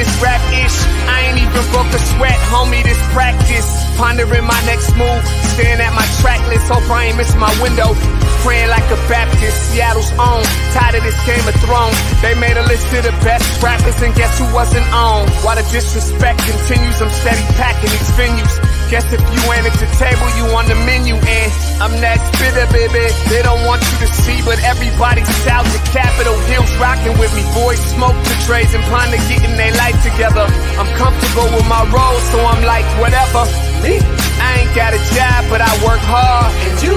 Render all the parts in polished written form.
it's rap-ish. I ain't even broke a sweat, homie, this practice. Pondering my next move, staring at my track list. Hope I ain't missing my window. Praying like a Baptist, Seattle's own. Tired of this Game of Thrones. They made a list of the best rappers, and guess who wasn't on? While the disrespect continues, I'm steady packing these venues. Guess if you ain't at the table, you on the menu. And I'm that spitter, baby. They don't want you to see, but everybody's south of Capitol Hill's rocking with me. Boys smoke the trays and ponder getting their life together. I'm comfortable with my role, so I'm like, whatever. Me? I ain't got a job, but I work hard. And you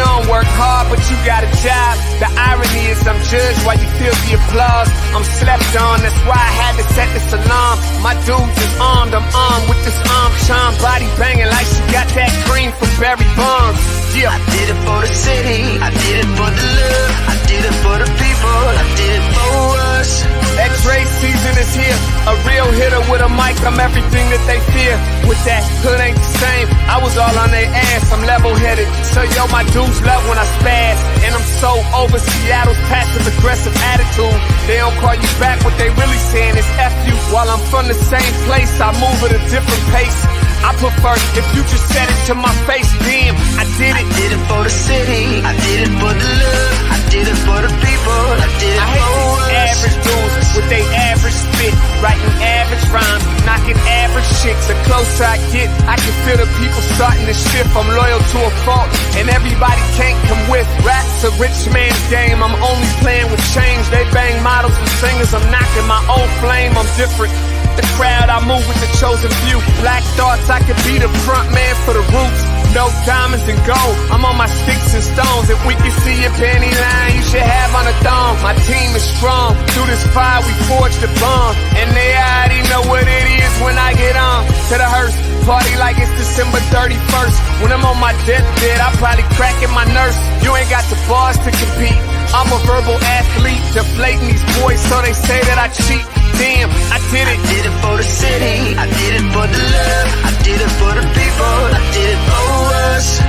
don't work hard, but you got a job. The irony is I'm judged while you feel the applause. I'm slept on, that's why I had to set this alarm. My dudes is armed, I'm armed with this arm charm. Body banging like she got that cream from Barry Bonds. Yeah. I did it for the city, I did it for the love, I did it for the people, I did it for us. X-ray season is here, a real hitter with a mic, I'm everything that they fear. With that, hood ain't the same, I was all on their ass, I'm level-headed. So yo, my dudes love when I spaz, and I'm so over Seattle's passive-aggressive attitude. They don't call you back, what they really saying is F you. While I'm from the same place, I move at a different pace. I prefer if you just said it to my face, damn, I did it. I did it for the city, I did it for the love, I did it for the people, I did it I for hate us. these average dudes with they average spit, writing average rhymes, knocking average chicks. The closer I get, I can feel the people starting to shift. I'm loyal to a fault, and everybody can't come with. Rap's a rich man's game, I'm only playing with change. They bang models and singers, I'm knocking my own flame, I'm different. The crowd, I move with the chosen few. Black thoughts, I could be the front man for the roots. No diamonds and gold, I'm on my sticks and stones. If we can see your panty line, you should have on a thong. My team is strong, through this fire we forged a bond. And they already know what it is when I get on. To the hearse, party like it's December 31st. When I'm on my deathbed, I probably cracking my nurse. You ain't got the bars to compete. I'm a verbal athlete, deflating these boys so they say that I cheat. Damn, I did it. I did it for the city, I did it for the love, I did it for the people, I did it for us.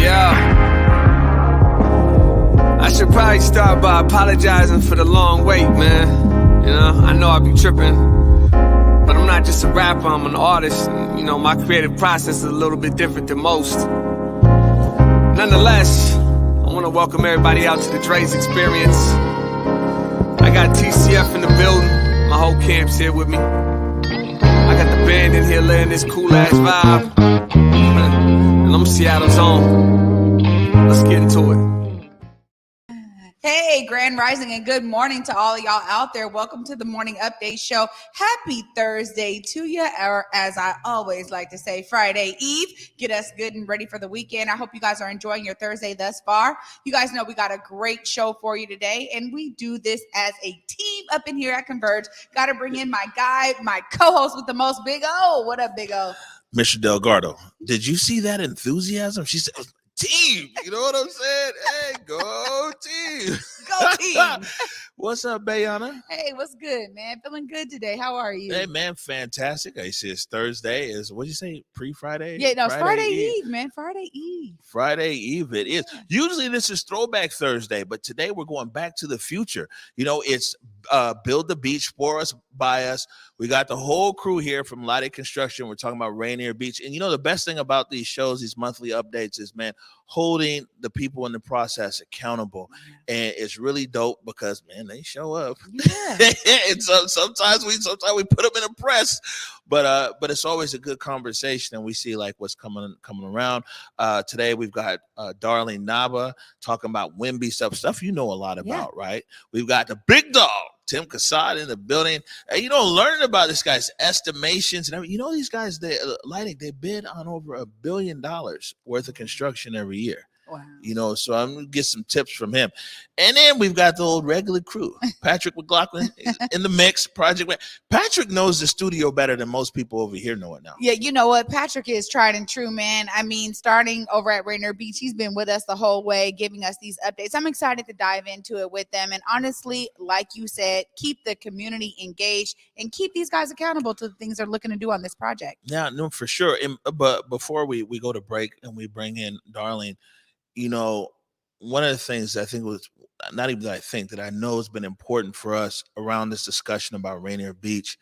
Yeah. I should probably start by apologizing for the long wait, man. You know, I know I be tripping. But I'm not just a rapper, I'm an artist. And, you know, my creative process is a little bit different than most. Nonetheless, I want to welcome everybody out to the Dre's Experience. I got TCF in the building. My whole camp's here with me. I got the band in here laying this cool-ass vibe. And I'm Seattle's own. Let's get into it. Hey, Grand Rising and good morning to all of y'all out there. Welcome to the Morning Update Show. Happy Thursday to you, or as I always like to say, Friday Eve. Get us good and ready for the weekend. I hope you guys are enjoying your Thursday thus far. You guys know we got a great show for you today, and we do this as a team up in here at Converge. Got to bring in my guy, my co-host with the most, Big O. What up, Big O? Mr. Delgado, did you see that enthusiasm? She said, team, you know what I'm saying? Hey, go team. Go team. What's up, Bayana? Hey, what's good, man? Feeling good today. How are you? Hey, man, fantastic. I see it's Thursday. What'd you say, pre-Friday? Yeah, no, it's Friday Eve, man. Friday Eve. Friday Eve it is. Usually this is Throwback Thursday, but today we're going back to the future. You know, it's Build the Beach for us, by us. We got the whole crew here from Lighted Construction. We're talking about Rainier Beach. And you know, the best thing about these shows, these monthly updates is, man, holding the people in the process accountable. And it's really dope because, man, they show up. Yeah. And so sometimes we put them in a press, but it's always a good conversation, and we see like what's coming around. Today we've got darling Nava talking about Wimby stuff you know a lot about, right? We've got the big dog Tim Casad in the building. You know, learning about this guy's estimations and everything. You know, these guys, they bid on over $1 billion worth of construction every year. Wow. So I'm gonna get some tips from him. And then we've got the old regular crew. Patrick Mcglothlin is in the mix. Patrick knows the studio better than most people over here know it now. Yeah, you know what? Patrick is tried and true, man. I mean, starting over at Rainier Beach, he's been with us the whole way, giving us these updates. I'm excited to dive into it with them. And honestly, like you said, keep the community engaged and keep these guys accountable to the things they're looking to do on this project. Yeah, no, for sure. But before we go to break and we bring in Darlene, one of the things I think was not even that I think that I know has been important for us around this discussion about Rainier Beach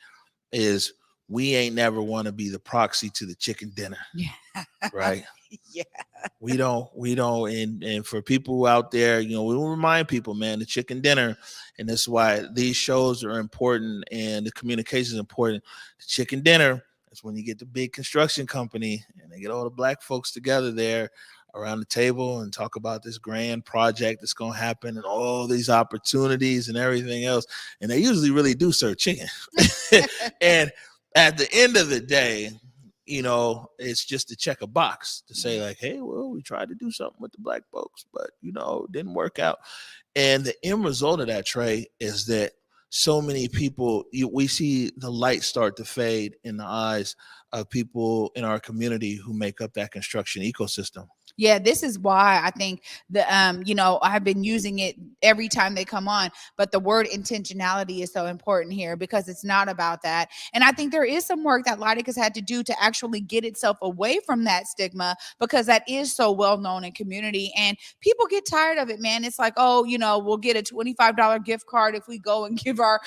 is we ain't never want to be the proxy to the chicken dinner. Yeah. Right. Yeah. We don't. And for people out there, we will remind people, man, the chicken dinner. And that's why these shows are important and the communication is important. The chicken dinner is when you get the big construction company and they get all the black folks together there around the table and talk about this grand project that's going to happen and all these opportunities and everything else. And they usually really do serve chicken. And at the end of the day, it's just to check a box to say like, hey, well, we tried to do something with the black folks, but, it didn't work out. And the end result of that, Trey, is that so many people, we see the light start to fade in the eyes of people in our community who make up that construction ecosystem. Yeah, this is why I think I've been using it every time they come on, but the word intentionality is so important here because it's not about that. And I think there is some work that Lydic has had to do to actually get itself away from that stigma because that is so well known in community and people get tired of it, man. It's like, we'll get a $25 gift card if we go and give our,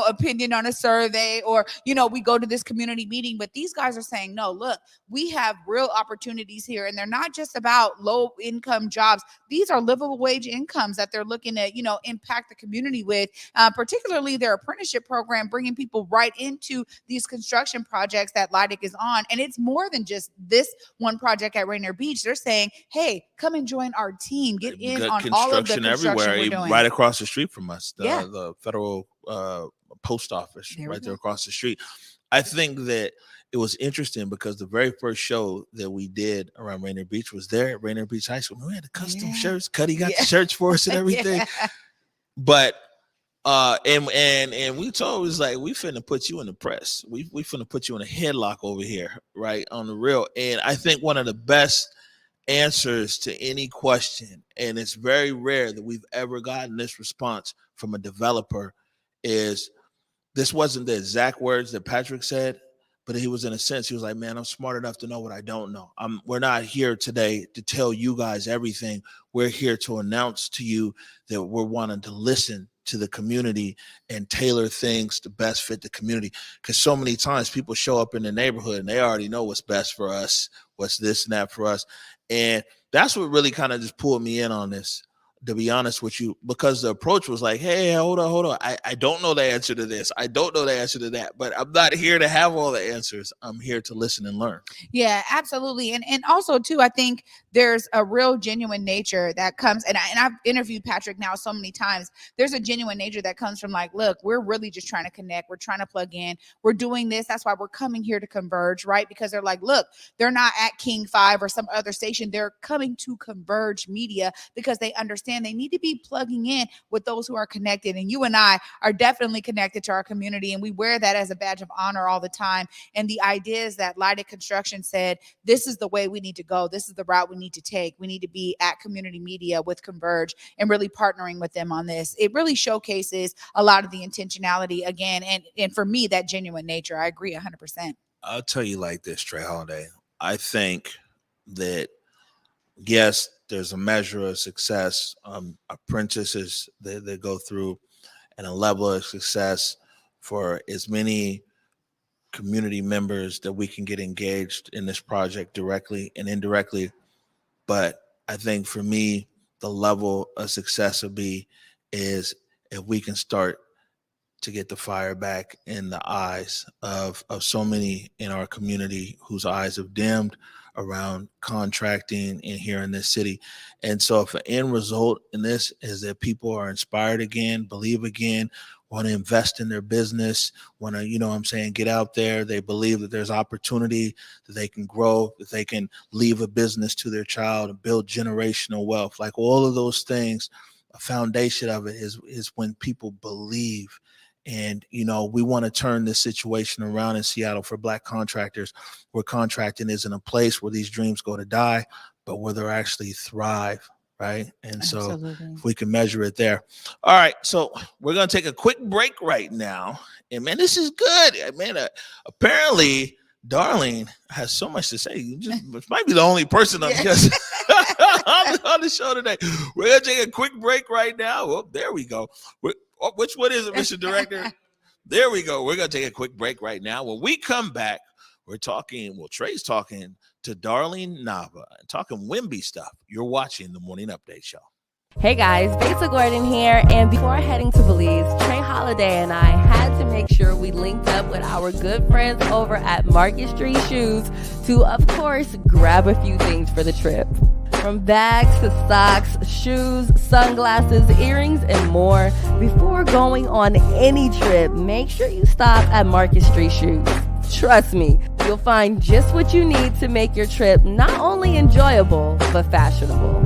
opinion on a survey or, we go to this community meeting. But these guys are saying, no, look, we have real opportunities here and they're not just about low income jobs. These are livable wage incomes that they're looking to, impact the community with, particularly their apprenticeship program, bringing people right into these construction projects that Lydic is on. And it's more than just this one project at Rainier Beach. They're saying, hey, come and join our team. Get in on all of the construction everywhere, we're doing. Right across the street from us, the federal post office right there across the street. I think that it was interesting because the very first show that we did around Rainier Beach was there at Rainier Beach High School. We had the custom shirts. Cuddy got the shirts for us and everything. But and we told was like, we finna put you in the press. We finna put you in a headlock over here, right, on the real. And I think one of the best answers to any question, and it's very rare that we've ever gotten this response from a developer, is this wasn't the exact words that Patrick said, but he was in a sense, he was like, man, I'm smart enough to know what I don't know. We're not here today to tell you guys everything. We're here to announce to you that we're wanting to listen to the community and tailor things to best fit the community. Because so many times people show up in the neighborhood and they already know what's best for us, what's this and that for us. And that's what really kind of just pulled me in on this, to be honest with you, because the approach was like, hey, hold on. I don't know the answer to this. I don't know the answer to that, but I'm not here to have all the answers. I'm here to listen and learn. Yeah, absolutely. And also too, I think there's a real genuine nature that comes, and I've interviewed Patrick now so many times. There's a genuine nature that comes from like, look, we're really just trying to connect. We're trying to plug in. We're doing this. That's why we're coming here to Converge, right? Because they're like, look, they're not at King 5 or some other station. They're coming to Converge Media because they understand they need to be plugging in with those who are connected. And you and I are definitely connected to our community, and we wear that as a badge of honor all the time. And the idea is that Lydic Construction said, this is the way we need to go. This is the route we need to take. We need to be at community media with Converge and really partnering with them on this. It really showcases a lot of the intentionality again. And for me, that genuine nature, I agree 100%. I'll tell you like this, Trey Holiday. I think that, yes, there's a measure of success, apprentices that go through, and a level of success for as many community members that we can get engaged in this project directly and indirectly. But I think for me, the level of success is if we can start to get the fire back in the eyes of so many in our community whose eyes have dimmed around contracting in here in this city. And so if an end result in this is that people are inspired again, believe again, want to invest in their business, want to, what I'm saying, get out there. They believe that there's opportunity, that they can grow, that they can leave a business to their child and build generational wealth. Like all of those things, a foundation of it is when people believe. And, we want to turn this situation around in Seattle for Black contractors, where contracting isn't a place where these dreams go to die, but where they're actually thrive. Right. And Absolutely. so if we can measure it there. All right. So we're going to take a quick break right now. And man, this is good. Man, apparently Darlene has so much to say. You might be the only person on the show today. We're going to take a quick break right now. Oh, there we go. Which one is it, Mr. Director? There we go. We're going to take a quick break right now. When we come back, Trey's talking to Darlene Nava and talking Wimby stuff. You're watching the Morning Update Show. Hey guys, Besa Gordon here, and before heading to Belize, Trey Holiday and I had to make sure we linked up with our good friends over at Market Street Shoes to, of course, grab a few things for the trip. From bags to socks, shoes, sunglasses, earrings, and more. Before going on any trip, make sure you stop at Market Street Shoes. Trust me, you'll find just what you need to make your trip not only enjoyable, but fashionable.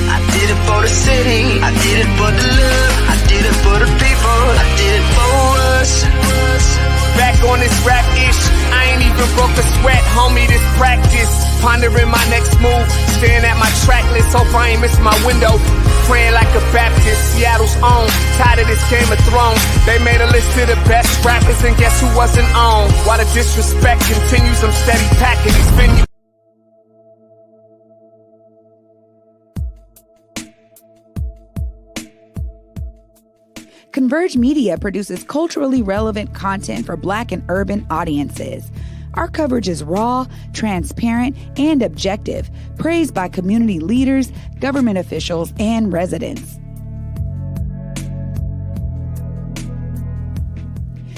I did it for the city, I did it for the love, I did it for the people, I did it for us. Back on this rap ish, I ain't even broke a sweat, homie, this practice. Pondering my next move, staring at my track list, hope I ain't miss my window. Praying like a Baptist, Seattle's own. Tired of this Game of Thrones. They made a list of the best rappers, and guess who wasn't on? While the disrespect continues, I'm steady packing these venues. Converge Media produces culturally relevant content for Black and urban audiences. Our coverage is raw, transparent, and objective, praised by community leaders, government officials, and residents.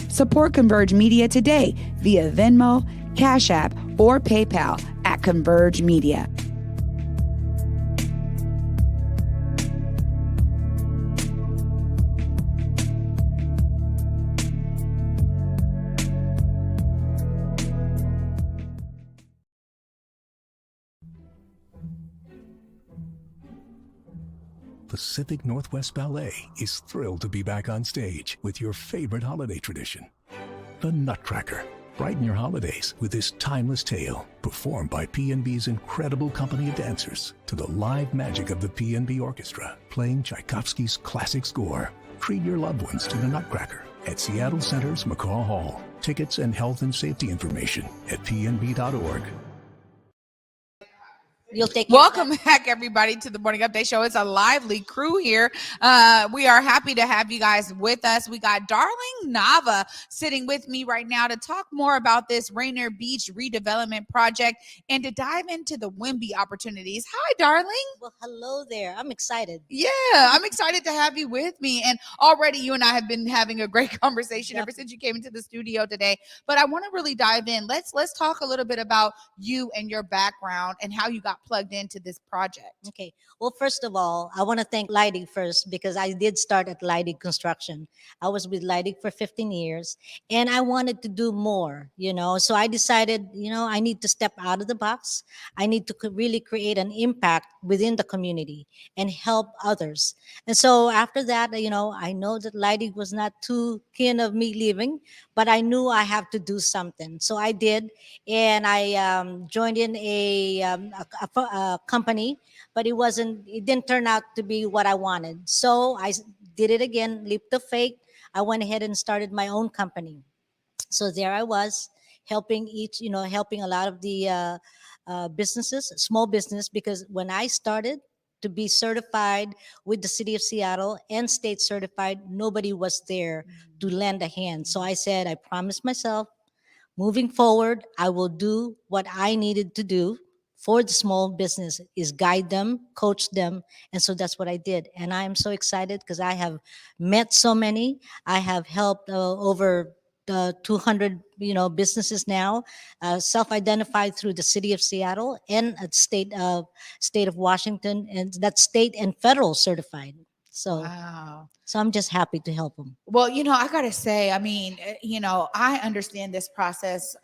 Support Converge Media today via Venmo, Cash App, or PayPal at Converge Media. Pacific Northwest Ballet is thrilled to be back on stage with your favorite holiday tradition, the Nutcracker. Brighten your holidays with this timeless tale, performed by PNB's incredible company of dancers to the live magic of the PNB Orchestra, playing Tchaikovsky's classic score. Treat your loved ones to the Nutcracker at Seattle Center's McCaw Hall. Tickets and health and safety information at pnb.org. You'll take Welcome back, everybody, to the Morning Update Show. It's a lively crew here. We are happy to have you guys with us. We got Darlene Nava sitting with me right now to talk more about this Rainier Beach redevelopment project and to dive into the Wimby opportunities. Hi, Darlene. Well, hello there. I'm excited. Yeah, I'm excited to have you with me. And already you and I have been having a great conversation ever since you came into the studio today. But I want to really dive in. Let's talk a little bit about you and your background and how you got plugged into this project. Okay. Well, first of all, I want to thank Leidig first because I did start at Leidig Construction. I was with Leidig for 15 years and I wanted to do more, So I decided, I need to step out of the box. I need to really create an impact within the community and help others. And so after that, I know that Leidig was not too keen of me leaving, but I knew I have to do something. So I did. And I joined in a company, but it didn't turn out to be what I wanted. So I did it again, leap of faith. I went ahead and started my own company. So there I was helping helping a lot of the businesses, small business, because when I started to be certified with the city of Seattle and state certified, nobody was there to lend a hand. So I said, I promised myself, moving forward, I will do what I needed to do for the small business, is guide them, coach them. And so that's what I did. And I am so excited because I have met so many. I have helped over 200 businesses now, self-identified through the city of Seattle and state of Washington, and that state and federal certified. So Wow. so I'm just happy to help them. Well, I got to say, I mean, I understand this process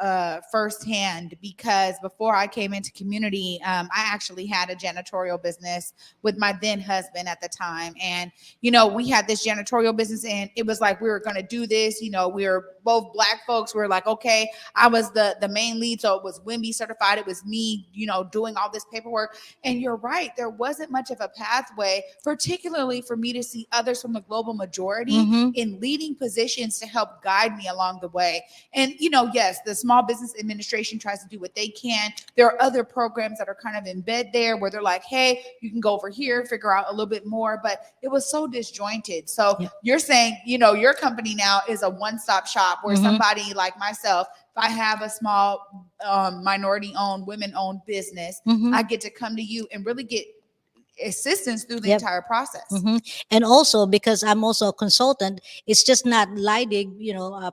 firsthand because before I came into community, I actually had a janitorial business with my then husband at the time. And, we had this janitorial business and it was like we were going to do this. We were both Black folks. We were like, okay, I was the main lead. So it was WIMBY certified. It was me, doing all this paperwork. And you're right. There wasn't much of a pathway, particularly for me to see others from the global majority in leading positions to help guide me along the way. And, yes, the Small Business Administration tries to do what they can. There are other programs that are kind of in bed there where they're like, hey, you can go over here, figure out a little bit more. But it was so disjointed. So you're saying, your company now is a one-stop shop where somebody like myself, if I have a small minority-owned, women-owned business, I get to come to you and really get assistance through the entire process. And also because I'm also a consultant, it's just not Leidig,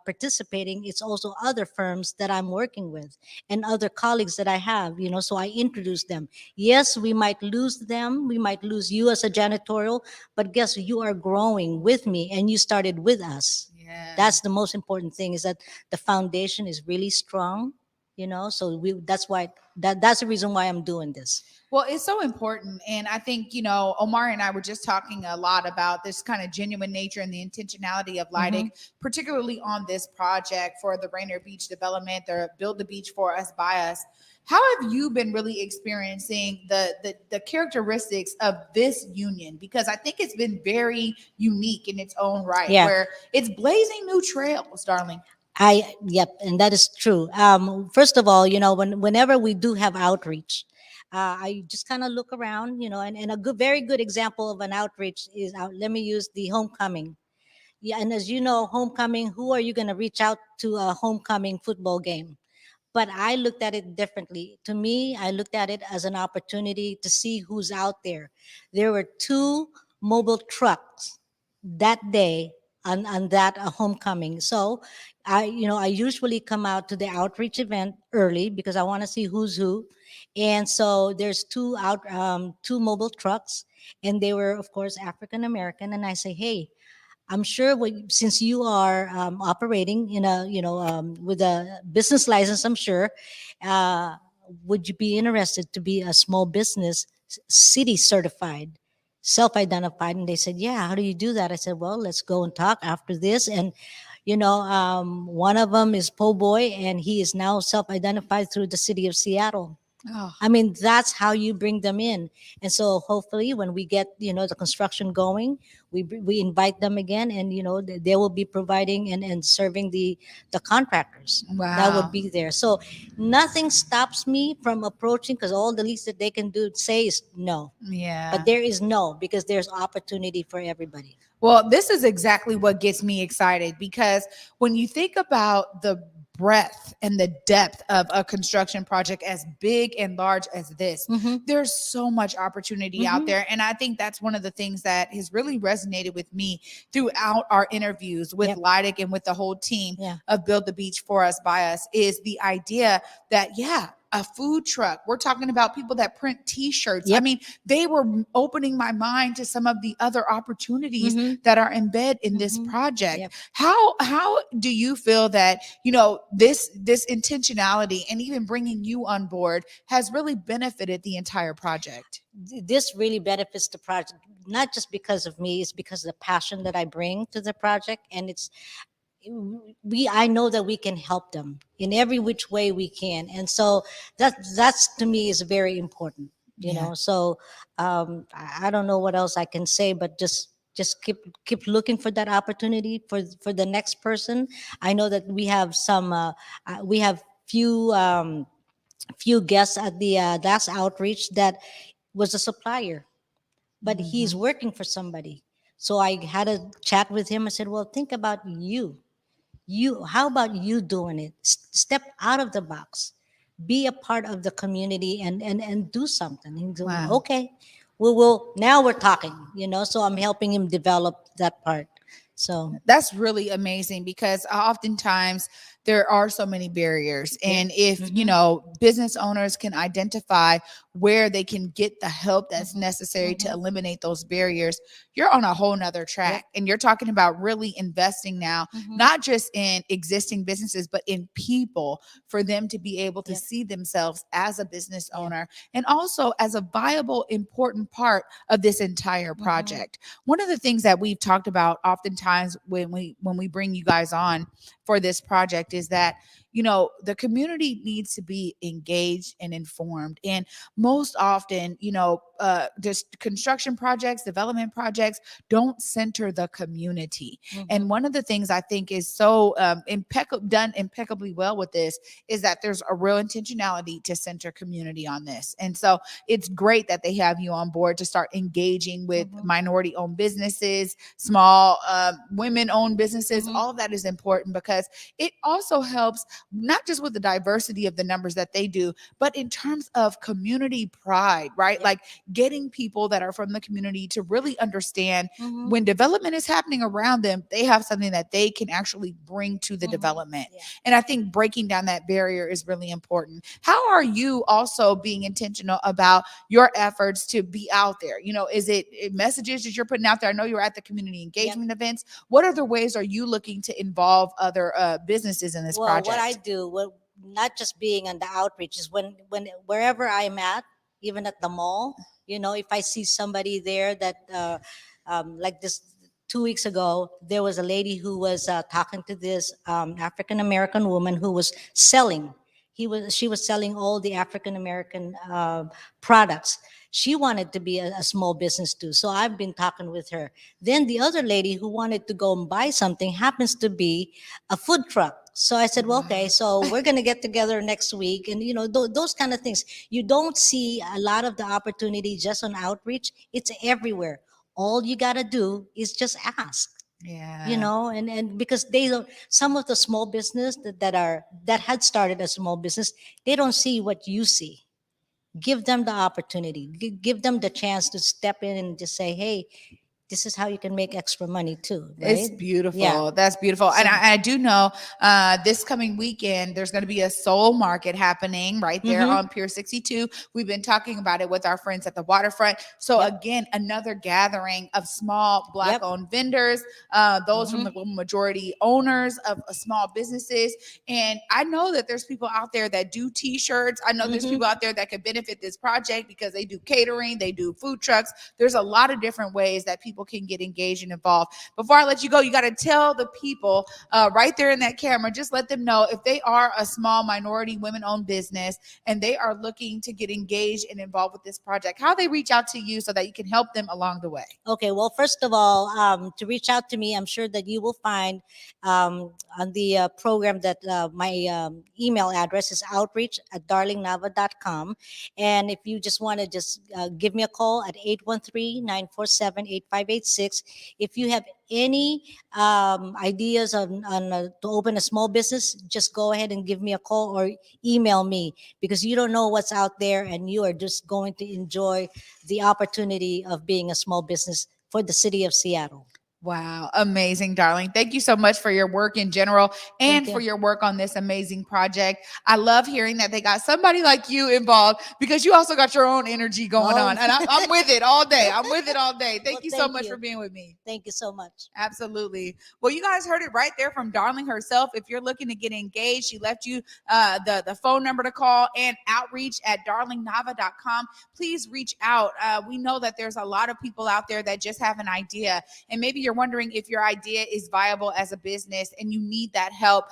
participating. It's also other firms that I'm working with and other colleagues that I have, so I introduce them. Yes, we might lose them. We might lose you as a janitorial, but guess you are growing with me and you started with us. Yeah. That's the most important thing, is that the foundation is really strong, so that's the reason why I'm doing this. Well, it's so important. And I think, Omar and I were just talking a lot about this kind of genuine nature and the intentionality of Leidig, particularly on this project for the Rainier Beach development, the Build the Beach for Us, by us. How have you been really experiencing the characteristics of this union? Because I think it's been very unique in its own right, where it's blazing new trails, darling. Yep, and that is true. First of all, whenever we do have outreach, I just kind of look around, and a very good example of an outreach is, let me use the homecoming. Yeah, and as you know, homecoming, who are you going to reach out to a homecoming football game? But I looked at it differently. To me, I looked at it as an opportunity to see who's out there. There were 2 mobile trucks that day on that homecoming. So I usually come out to the outreach event early because I want to see who's who. And so there's 2 mobile trucks, and they were, of course, African American. And I say, hey, I'm sure since you are operating in with a business license, I'm sure, would you be interested to be a small business city certified, self-identified? And they said, yeah. How do you do that? I said, well, let's go and talk after this. And one of them is Po Boy, and he is now self-identified through the city of Seattle. Oh. I mean, that's how you bring them in. And so hopefully when we get, the construction going, we invite them again, and, they will be providing and serving the contractors. Wow. That would be there. So nothing stops me from approaching, because all the least that they can say is no. Yeah. But there is no, because there's opportunity for everybody. Well, this is exactly what gets me excited, because when you think about the breadth and the depth of a construction project as big and large as this, there's so much opportunity out there. And I think that's one of the things that has really resonated with me throughout our interviews with Leidig and with the whole team of Build the Beach for Us, by us, is the idea that, a food truck. We're talking about people that print T-shirts. I mean, they were opening my mind to some of the other opportunities that are embedded in this project. How do you feel that, this intentionality and even bringing you on board has really benefited the entire project? This really benefits the project, not just because of me, it's because of the passion that I bring to the project. And I know that we can help them in every which way we can. And so that's to me is very important, you know? So I don't know what else I can say, but just keep looking for that opportunity for the next person. I know that we have few guests at the last outreach that was a supplier, but he's working for somebody. So I had a chat with him. I said, well, think about how about you doing it? Step out of the box, be a part of the community, and do something. And Wow. Okay, now we're talking, so I'm helping him develop that part. So that's really amazing, because oftentimes there are so many barriers. And if, you know, business owners can identify where they can get the help that's necessary to eliminate those barriers, you're on a whole nother track. And you're talking about really investing now, not just in existing businesses, but in people, for them to be able to see themselves as a business owner and also as a viable, important part of this entire project. One of the things that we've talked about oftentimes when we bring you guys on for this project is that, you know, the community needs to be engaged and informed. And most often, you know, just construction projects, development projects don't center the community. And one of the things I think is so done impeccably well with this is that there's a real intentionality to center community on this. And so it's great that they have you on board to start engaging with minority-owned businesses, small women-owned businesses. All of that is important because it also helps not just with the diversity of the numbers that they do, but in terms of community pride, right? Like getting people that are from the community to really understand when development is happening around them, they have something that they can actually bring to the development. And I think breaking down that barrier is really important. How are you also being intentional about your efforts to be out there? You know, is it messages that you're putting out there? I know you're at the community engagement events. What other ways are you looking to involve other businesses in this project? What I do, not just being on the outreach, is when wherever I'm at, even at the mall, you know, if I see somebody there that like this 2 weeks ago, there was a lady who was talking to this African American woman who was selling. She was selling all the African American products. She wanted to be a small business too. So I've been talking with her. Then the other lady who wanted to go and buy something happens to be a food truck. So I said, well, okay, so we're going to get together next week. And, you know, those kind of things. You don't see a lot of the opportunity just on outreach. It's everywhere. All you got to do is just ask. You know, and because they don't, some of the small business that had started a small business, they don't see what you see. Give them the opportunity, give them the chance to step in and just say, hey, this is how you can make extra money too. Right? It's beautiful. That's beautiful. And I do know this coming weekend, there's going to be a soul market happening right there on Pier 62. We've been talking about it with our friends at the waterfront. So again, another gathering of small Black owned vendors, those from the majority owners of small businesses. And I know that there's people out there that do t-shirts. I know there's people out there that could benefit this project because they do catering, they do food trucks. There's a lot of different ways that people can get engaged and involved. Before I let you go, you got to tell the people right there in that camera, just let them know if they are a small minority women-owned business and they are looking to get engaged and involved with this project, how they reach out to you so that you can help them along the way. Okay, well, first of all, to reach out to me, I'm sure that you will find on the program that my email address is outreach@darlingnava.com. And if you just want to just give me a call at 813-947-8586. If you have any ideas on to open a small business, just go ahead and give me a call or email me, because you don't know what's out there and you are just going to enjoy the opportunity of being a small business for the city of Seattle. Wow. Amazing, darling. Thank you so much for your work in general and for your work on this amazing project. I love hearing that they got somebody like you involved, because you also got your own energy going on. And I'm with it all day. I'm with it all day. Thank you so much for being with me. Thank you so much. Absolutely. Well, you guys heard it right there from Darling herself. If you're looking to get engaged, she left you the phone number to call and outreach@darlingnava.com. Please reach out. We know that there's a lot of people out there that just have an idea, and maybe you're wondering if your idea is viable as a business and you need that help.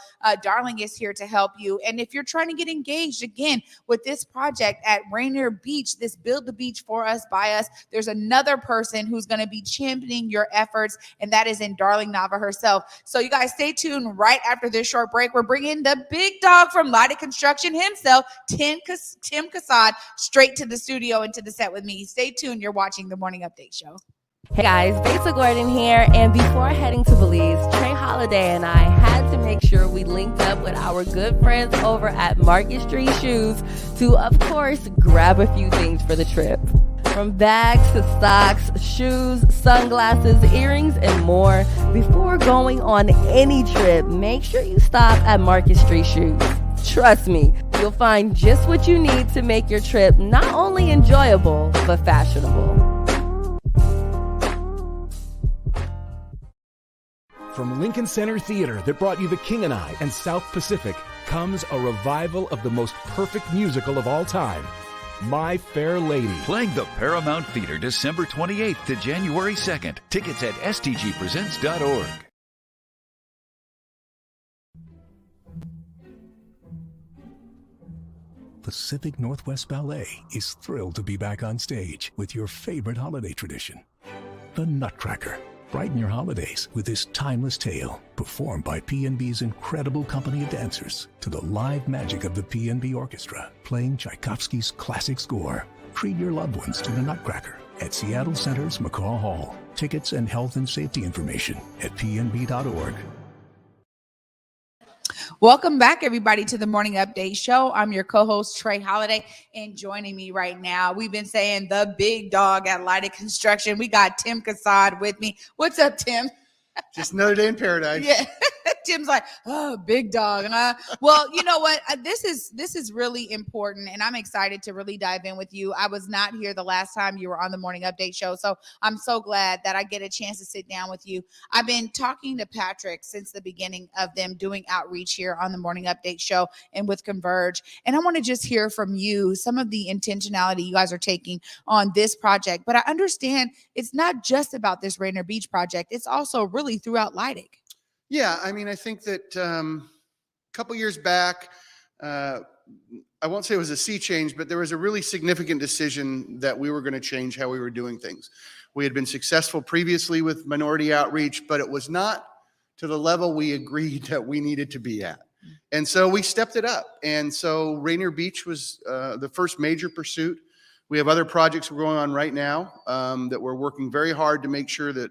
Darling is here to help you. And if you're trying to get engaged again with this project at Rainier Beach, this Build the Beach for Us, by us, there's another person who's going to be championing your efforts, and that is in Darling Nava herself. So you guys stay tuned. Right after this short break, we're bringing the big dog from Lighted Construction himself, Tim Casad, straight to the studio and to the set with me. Stay tuned. You're watching the Morning Update Show. Hey guys, Besa Gordon here, and before heading to Belize, Trey Holiday and I had to make sure we linked up with our good friends over at Market Street Shoes to, of course, grab a few things for the trip. From bags to socks, shoes, sunglasses, earrings, and more. Before going on any trip, make sure you stop at Market Street Shoes. Trust me, you'll find just what you need to make your trip not only enjoyable, but fashionable. From Lincoln Center Theater that brought you The King and I and South Pacific comes a revival of the most perfect musical of all time, My Fair Lady. Playing the Paramount Theater December 28th to January 2nd. Tickets at stgpresents.org. Pacific Northwest Ballet is thrilled to be back on stage with your favorite holiday tradition, the Nutcracker. Brighten your holidays with this timeless tale, performed by PNB's incredible company of dancers to the live magic of the PNB Orchestra, playing Tchaikovsky's classic score. Treat your loved ones to the Nutcracker at Seattle Center's McCaw Hall. Tickets and health and safety information at pnb.org. Welcome back, everybody, to the Morning Update Show. I'm your co-host, Trey Holiday, and joining me right now, we've been saying the big dog at Lighted Construction. We got Tim Casad with me. What's up, Tim? Just another day in paradise. Yeah. Tim's like, oh, big dog. Well, you know what? This is really important, and I'm excited to really dive in with you. I was not here the last time you were on the Morning Update Show, so I'm so glad that I get a chance to sit down with you. I've been talking to Patrick since the beginning of them doing outreach here on the Morning Update Show and with Converge, and I want to just hear from you some of the intentionality you guys are taking on this project. But I understand it's not just about this Rainier Beach project. It's also really throughout Leidig. Yeah, I mean, I think that a couple years back, I won't say it was a sea change, but there was a really significant decision that we were going to change how we were doing things. We had been successful previously with minority outreach, but it was not to the level we agreed that we needed to be at. And so we stepped it up. And so Rainier Beach was the first major pursuit. We have other projects we're going on right now that we're working very hard to make sure that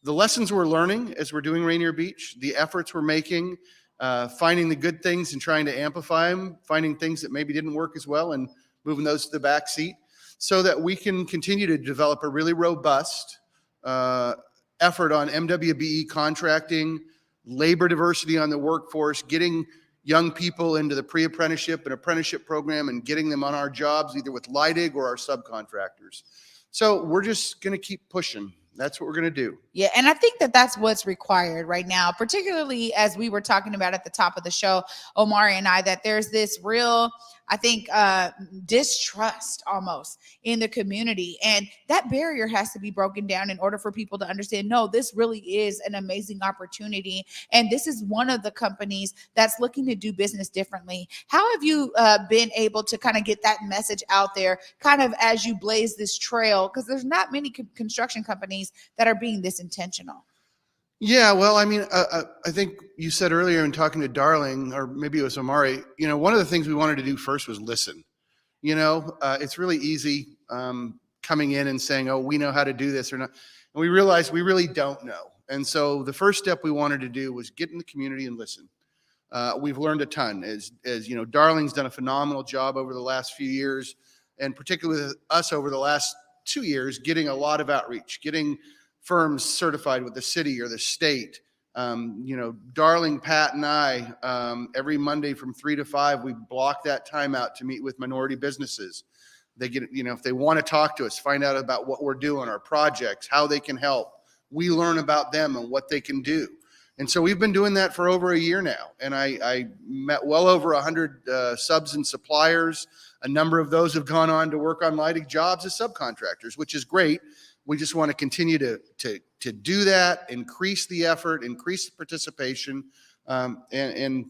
the lessons we're learning as we're doing Rainier Beach, the efforts we're making, finding the good things and trying to amplify them, finding things that maybe didn't work as well and moving those to the back seat so that we can continue to develop a really robust effort on MWBE contracting, labor diversity on the workforce, getting young people into the pre-apprenticeship and apprenticeship program and getting them on our jobs, either with Leidig or our subcontractors. So we're just going to keep pushing. That's what we're going to do. Yeah. And I think that that's what's required right now, particularly as we were talking about at the top of the show, Omari and I, that there's this real, I think, distrust almost in the community. And that barrier has to be broken down in order for people to understand, no, this really is an amazing opportunity. And this is one of the companies that's looking to do business differently. How have you been able to kind of get that message out there kind of as you blaze this trail? Because there's not many construction companies that are being this intentional. Yeah, well, I mean, I think you said earlier in talking to Darling, or maybe it was Omari, you know, one of the things we wanted to do first was listen. You know, it's really easy coming in and saying, oh, we know how to do this or not. And we realized we really don't know. And so the first step we wanted to do was get in the community and listen. We've learned a ton. As you know, Darling's done a phenomenal job over the last few years, and particularly with us over the last 2 years, getting a lot of outreach, getting firms certified with the city or the state. You know, Darling, Pat, and I, every Monday from 3 to 5, we block that time out to meet with minority businesses. They get, you know, if they want to talk to us, find out about what we're doing, our projects, how they can help. We learn about them and what they can do. And so we've been doing that for over a year now. And I met well over 100 subs and suppliers. A number of those have gone on to work on Leidig jobs as subcontractors, which is great. We just want to continue to do that, increase the effort, increase the participation, and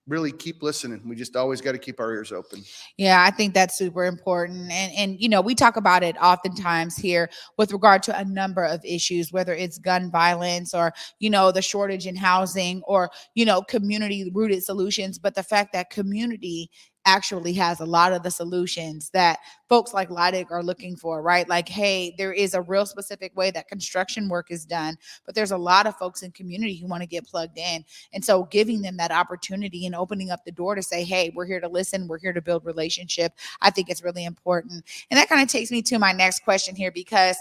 really keep listening. We just always got to keep our ears open. Yeah, I think that's super important. And you know, we talk about it oftentimes here with regard to a number of issues, whether it's gun violence or, you know, the shortage in housing or, you know, community rooted solutions. But the fact that community actually has a lot of the solutions that folks like Leidig are looking for, right? Like, hey, there is a real specific way that construction work is done, but there's a lot of folks in community who want to get plugged in. And so giving them that opportunity and opening up the door to say, hey, we're here to listen, we're here to build relationship, I think it's really important. And that kind of takes me to my next question here, because,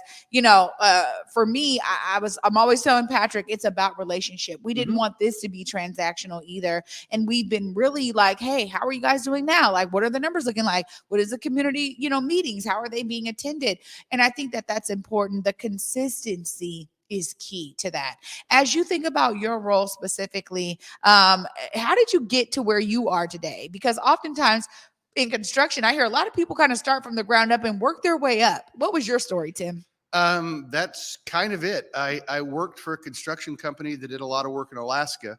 for me, I'm always telling Patrick, it's about relationship. We didn't want this to be transactional either. And we've been really like, hey, how are you guys doing now? Like, what are the numbers looking like? What is the community, meetings? How are they being attended? And I think that that's important. The consistency is key to that. As you think about your role specifically, how did you get to where you are today? Because oftentimes in construction, I hear a lot of people kind of start from the ground up and work their way up. What was your story, Tim? That's kind of it. I worked for a construction company that did a lot of work in Alaska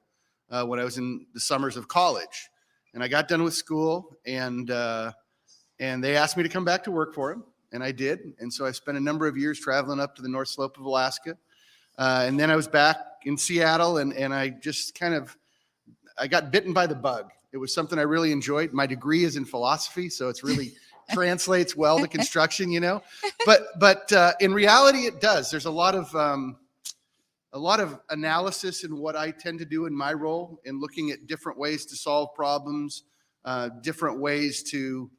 when I was in the summers of college, and I got done with school, and they asked me to come back to work for them, and I did. And so I spent a number of years traveling up to the North Slope of Alaska, and then I was back in Seattle, and I just I got bitten by the bug. It was something I really enjoyed. My degree is in philosophy, so it's really translates well to construction, but in reality it does. There's a lot of analysis in what I tend to do in my role, in looking at different ways to solve problems, different ways to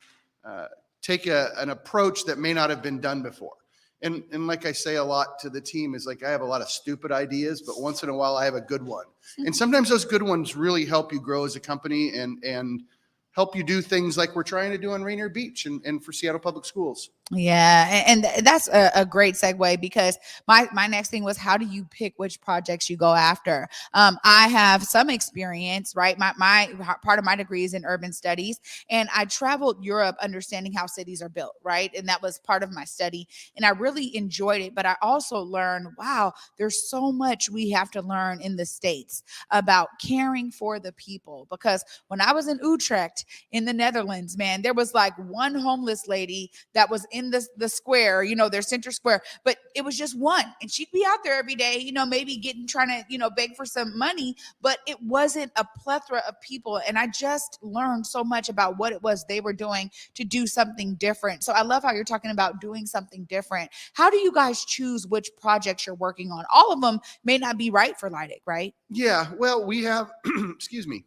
take an approach that may not have been done before. And like I say a lot to the team, is like, I have a lot of stupid ideas, but once in a while I have a good one. And sometimes those good ones really help you grow as a company and help you do things like we're trying to do on Rainier Beach and for Seattle Public Schools. Yeah. And that's a great segue, because my next thing was, how do you pick which projects you go after? I have some experience, right? My part of my degree is in urban studies, and I traveled Europe understanding how cities are built, right? And that was part of my study, and I really enjoyed it. But I also learned, wow, there's so much we have to learn in the States about caring for the people. Because when I was in Utrecht in the Netherlands, man, there was like one homeless lady that was in the square, their center square, but it was just one, and she'd be out there every day, maybe trying to, beg for some money, but it wasn't a plethora of people. And I just learned so much about what it was they were doing to do something different. So I love how you're talking about doing something different. How do you guys choose which projects you're working on? All of them may not be right for Leidig, right? Yeah, well, we have, excuse me,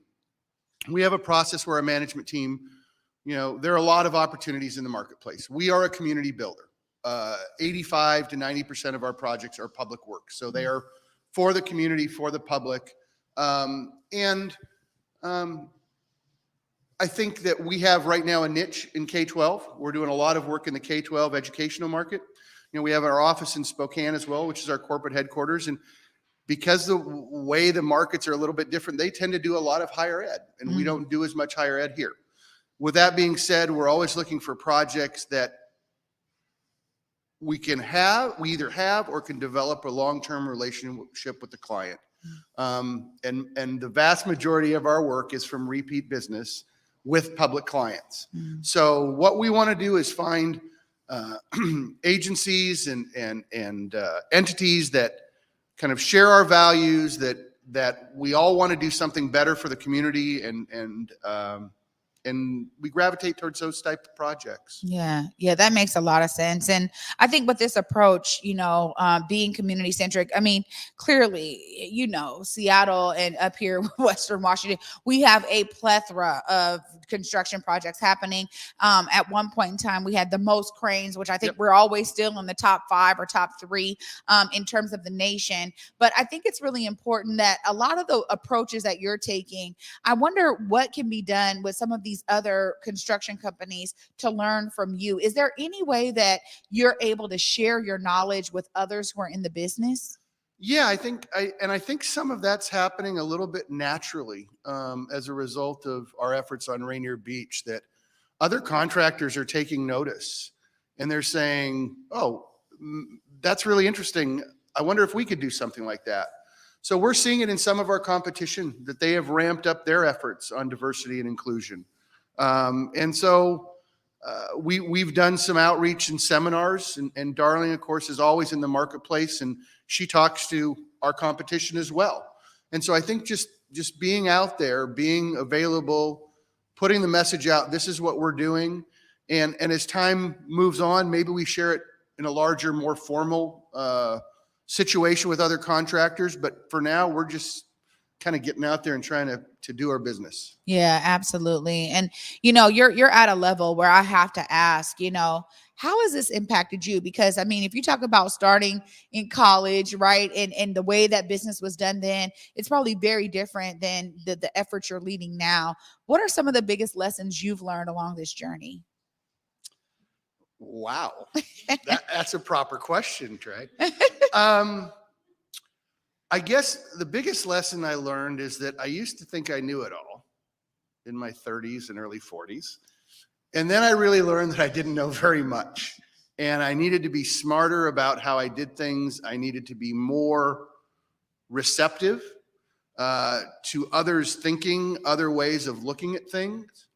we have a process where our management team, there are a lot of opportunities in the marketplace. We are a community builder. 85 to 90% of our projects are public work. So they are for the community, for the public. I think that we have right now a niche in K-12. We're doing a lot of work in the K-12 educational market. We have our office in Spokane as well, which is our corporate headquarters. And because the way the markets are a little bit different, they tend to do a lot of higher ed, and we don't do as much higher ed here. With that being said, we're always looking for projects that we either have or can develop a long-term relationship with the client. And the vast majority of our work is from repeat business with public clients. So what we want to do is find agencies and entities that kind of share our values, that we all want to do something better for the community, and we gravitate towards those type of projects. Yeah, that makes a lot of sense. And I think with this approach, being community centric, I mean, clearly, Seattle and up here, Western Washington, we have a plethora of construction projects happening. At one point in time, we had the most cranes, which I think we're always still in the top 5 or top 3 in terms of the nation. But I think it's really important that a lot of the approaches that you're taking, I wonder what can be done with some of these other construction companies to learn from you. Is there any way that you're able to share your knowledge with others who are in the business? Yeah, I think some of that's happening a little bit naturally as a result of our efforts on Rainier Beach, that other contractors are taking notice and they're saying, oh, that's really interesting. I wonder if we could do something like that. So we're seeing it in some of our competition, that they have ramped up their efforts on diversity and inclusion. And so we've done some outreach and seminars, and Darling, of course, is always in the marketplace, and she talks to our competition as well. And so I think just being out there, being available, putting the message out, this is what we're doing. And as time moves on, maybe we share it in a larger, more formal situation with other contractors. But for now, we're just kind of getting out there and trying to do our business. Yeah, absolutely. And you're at a level where I have to ask, how has this impacted you? Because I mean, if you talk about starting in college, right, and the way that business was done then, it's probably very different than the efforts you're leading now. What are some of the biggest lessons you've learned along this journey? Wow, that's a proper question, Trey. I guess the biggest lesson I learned is that I used to think I knew it all in my 30s and early 40s. And then I really learned that I didn't know very much. And I needed to be smarter about how I did things. I needed to be more receptive to others' thinking, other ways of looking at things.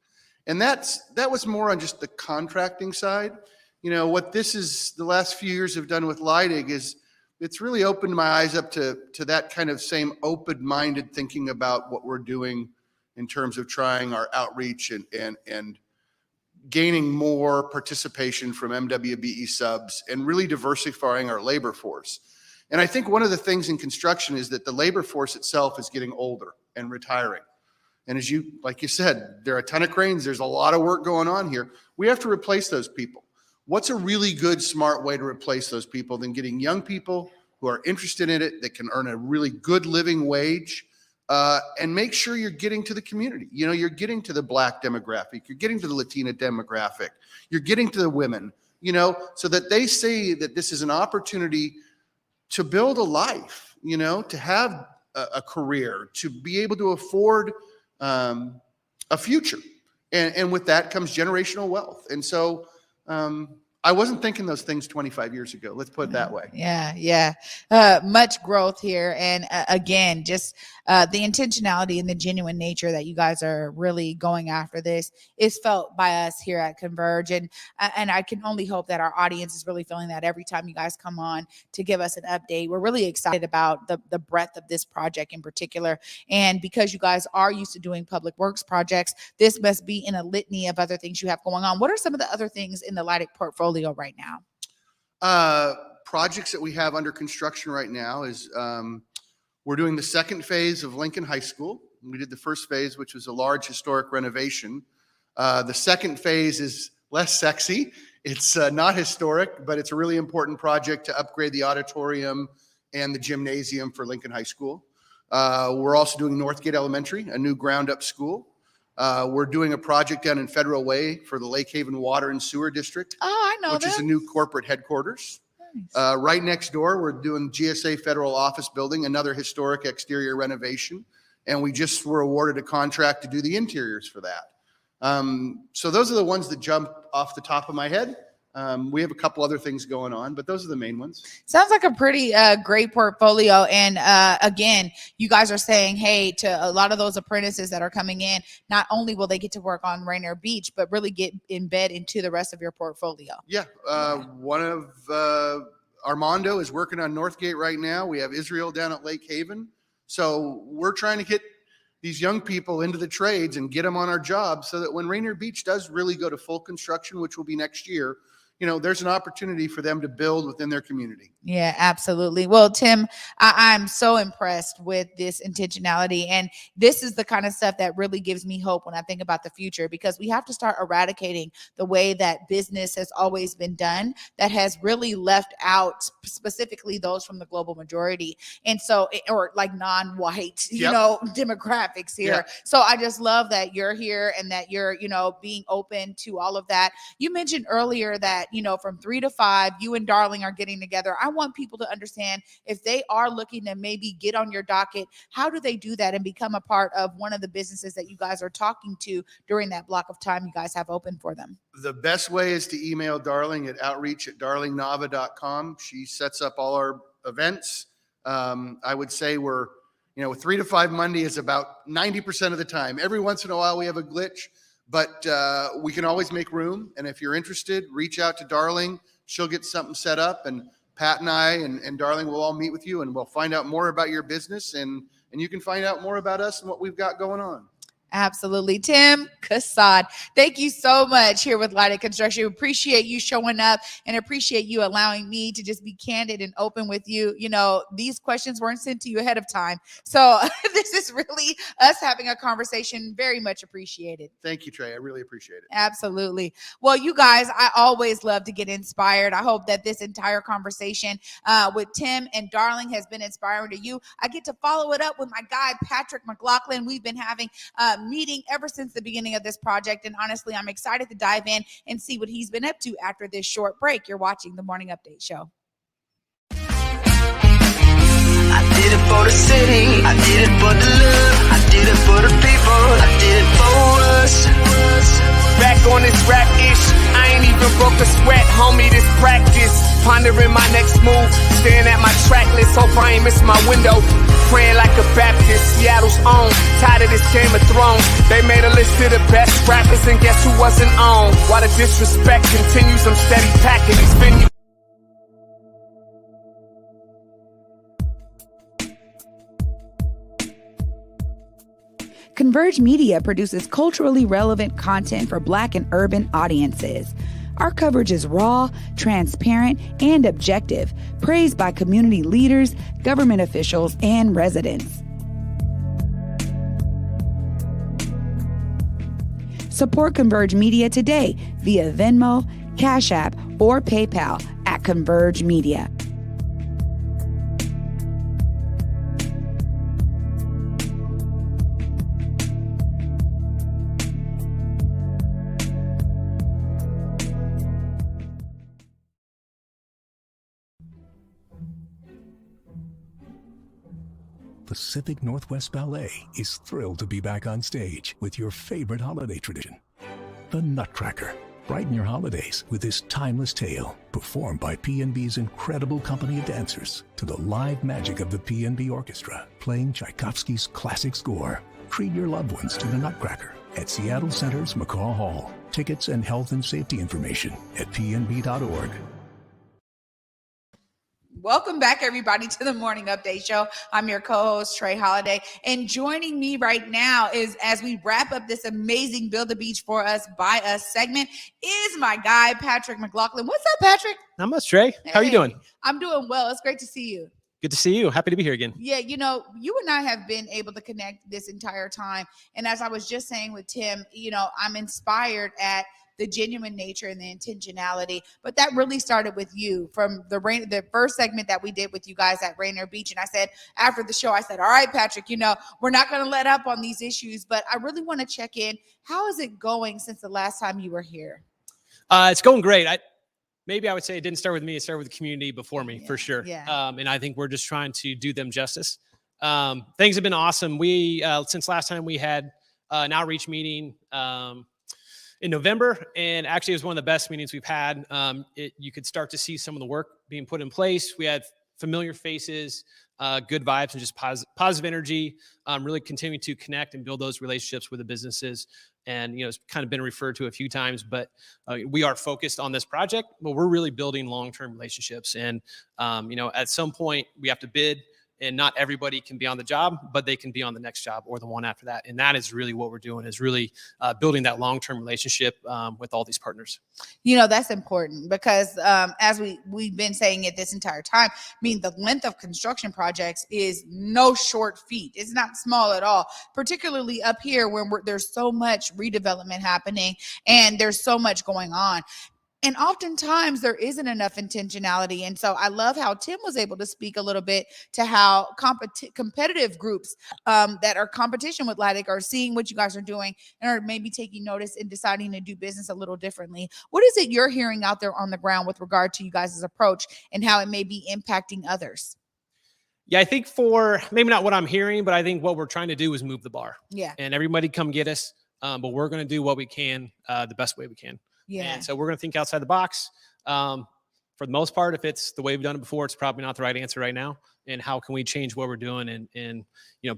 And that was more on just the contracting side. What the last few years have done with Leidig is it's really opened my eyes up to that kind of same open-minded thinking about what we're doing in terms of trying our outreach and gaining more participation from MWBE subs and really diversifying our labor force. And I think one of the things in construction is that the labor force itself is getting older and retiring. And like you said, there are a ton of cranes. There's a lot of work going on here. We have to replace those people. What's a really good, smart way to replace those people than getting young people who are interested in it, that can earn a really good living wage, and make sure you're getting to the community. You're getting to the Black demographic, you're getting to the Latina demographic, you're getting to the women, so that they see that this is an opportunity to build a life, to have a career, to be able to afford a future. And with that comes generational wealth. And so, I wasn't thinking those things 25 years ago. Let's put it that way. Yeah. Much growth here. And again, just the intentionality and the genuine nature that you guys are really going after this is felt by us here at Converge. And I can only hope that our audience is really feeling that every time you guys come on to give us an update. We're really excited about the breadth of this project in particular. And because you guys are used to doing public works projects, this must be in a litany of other things you have going on. What are some of the other things in the Leidig portfolio right now? Projects that we have under construction right now is we're doing the second phase of Lincoln High School. We did the first phase, which was a large historic renovation. The second phase is less sexy. It's not historic, but it's a really important project to upgrade the auditorium and the gymnasium for Lincoln High School. We're also doing Northgate Elementary, a new ground-up school. We're doing a project down in Federal Way for the Lake Haven Water and Sewer District. Oh, I know which is a new corporate headquarters. Nice. Right next door, we're doing GSA Federal Office Building, another historic exterior renovation. And we just were awarded a contract to do the interiors for that. So those are the ones that jump off the top of my head. We have a couple other things going on, but those are the main ones. Sounds like a pretty great portfolio. And again, you guys are saying, hey, to a lot of those apprentices that are coming in, not only will they get to work on Rainier Beach, but really get embed into the rest of your portfolio. Yeah. One of Armando is working on Northgate right now. We have Israel down at Lake Haven. So we're trying to get these young people into the trades and get them on our jobs so that when Rainier Beach does really go to full construction, which will be next year, there's an opportunity for them to build within their community. Yeah, absolutely. Well, Tim, I'm so impressed with this intentionality. And this is the kind of stuff that really gives me hope when I think about the future, because we have to start eradicating the way that business has always been done that has really left out specifically those from the global majority. And so, or like non-white, demographics here. Yep. So I just love that you're here and that you're, being open to all of that. You mentioned earlier that, from 3 to 5, you and Darling are getting together. I want people to understand, if they are looking to maybe get on your docket, how do they do that and become a part of one of the businesses that you guys are talking to during that block of time you guys have open for them? The best way is to email Darling at outreach@darlingnava.com. She sets up all our events. I would say we're, 3 to 5 Monday is about 90% of the time. Every once in a while we have a glitch, but we can always make room. And if you're interested, reach out to Darling. She'll get something set up, and Pat and I and Darling will all meet with you, and we'll find out more about your business, and you can find out more about us and what we've got going on. Absolutely. Tim Casad, thank you so much here with Lighted Construction. Appreciate you showing up and appreciate you allowing me to just be candid and open with you. You know, these questions weren't sent to you ahead of time. So this is really us having a conversation. Very much appreciated. Thank you, Trey. I really appreciate it. Absolutely. Well, you guys, I always love to get inspired. I hope that this entire conversation with Tim and Darling has been inspiring to you. I get to follow it up with my guy, Patrick Mcglothlin. We've been having meeting ever since the beginning of this project. And honestly, I'm excited to dive in and see what he's been up to after this short break. You're watching the Morning Update Show. I did it for the city, I did it for the love, I did it for the people, I did it for us. Back on this rap ish, I ain't even broke a sweat, homie, this practice. Pondering my next move, staring at my track list, hope I ain't miss my window. Praying like a Baptist, Seattle's own. Tired of this Game of Thrones. They made a list of the best rappers, and guess who wasn't on? While the disrespect continues, I'm steady packing these venues. Converge Media produces culturally relevant content for Black and urban audiences. Our coverage is raw, transparent, and objective, praised by community leaders, government officials, and residents. Support Converge Media today via Venmo, Cash App, or PayPal at Converge Media. Pacific Northwest Ballet is thrilled to be back on stage with your favorite holiday tradition, the Nutcracker. Brighten your holidays with this timeless tale, performed by PNB's incredible company of dancers to the live magic of the PNB Orchestra, playing Tchaikovsky's classic score. Treat your loved ones to the Nutcracker at Seattle Center's McCaw Hall. Tickets and health and safety information at pnb.org. Welcome back, everybody, to the Morning Update Show. I'm your co-host, Trey Holiday. And joining me right now is, as we wrap up this amazing Build the Beach for Us, by Us segment, is my guy, Patrick Mcglothlin. What's up, Patrick? Not much, Trey. How are you doing? I'm doing well. It's great to see you. Good to see you. Happy to be here again. Yeah, you know, you and I have been able to connect this entire time. And as I was just saying with Tim, you know, I'm inspired at the genuine nature and the intentionality, but that really started with you from the first segment that we did with you guys at Rainier Beach. And I said, after the show, I said, all right, Patrick, you know, we're not going to let up on these issues, but I really want to check in. How is it going since the last time you were here? It's going great. Maybe I would say it didn't start with me. It started with the community before me, for sure. Yeah. And I think we're just trying to do them justice. Things have been awesome. We, since last time we had an outreach meeting, in November, and actually it was one of the best meetings we've had. You could start to see some of the work being put in place. We had familiar faces, good vibes, and just positive energy, really continuing to connect and build those relationships with the businesses. And, you know, it's kind of been referred to a few times, but we are focused on this project, but we're really building long-term relationships. And, you know, at some point we have to bid, and not everybody can be on the job, but they can be on the next job or the one after that. And that is really what we're doing, is really building that long-term relationship with all these partners. You know, that's important because as we've been saying it this entire time, I mean, the length of construction projects is no short feat. It's not small at all, particularly up here where there's so much redevelopment happening and there's so much going on. And oftentimes there isn't enough intentionality. And so I love how Tim was able to speak a little bit to how competitive groups that are competition with Lightic are seeing what you guys are doing and are maybe taking notice and deciding to do business a little differently. What is it you're hearing out there on the ground with regard to you guys' approach and how it may be impacting others? Yeah, I think for maybe not what I'm hearing, but I think what we're trying to do is move the bar. Yeah. And everybody come get us, but we're going to do what we can the best way we can. Yeah. And so we're going to think outside the box. For the most part, if it's the way we've done it before, it's probably not the right answer right now. and how can we change what we're doing and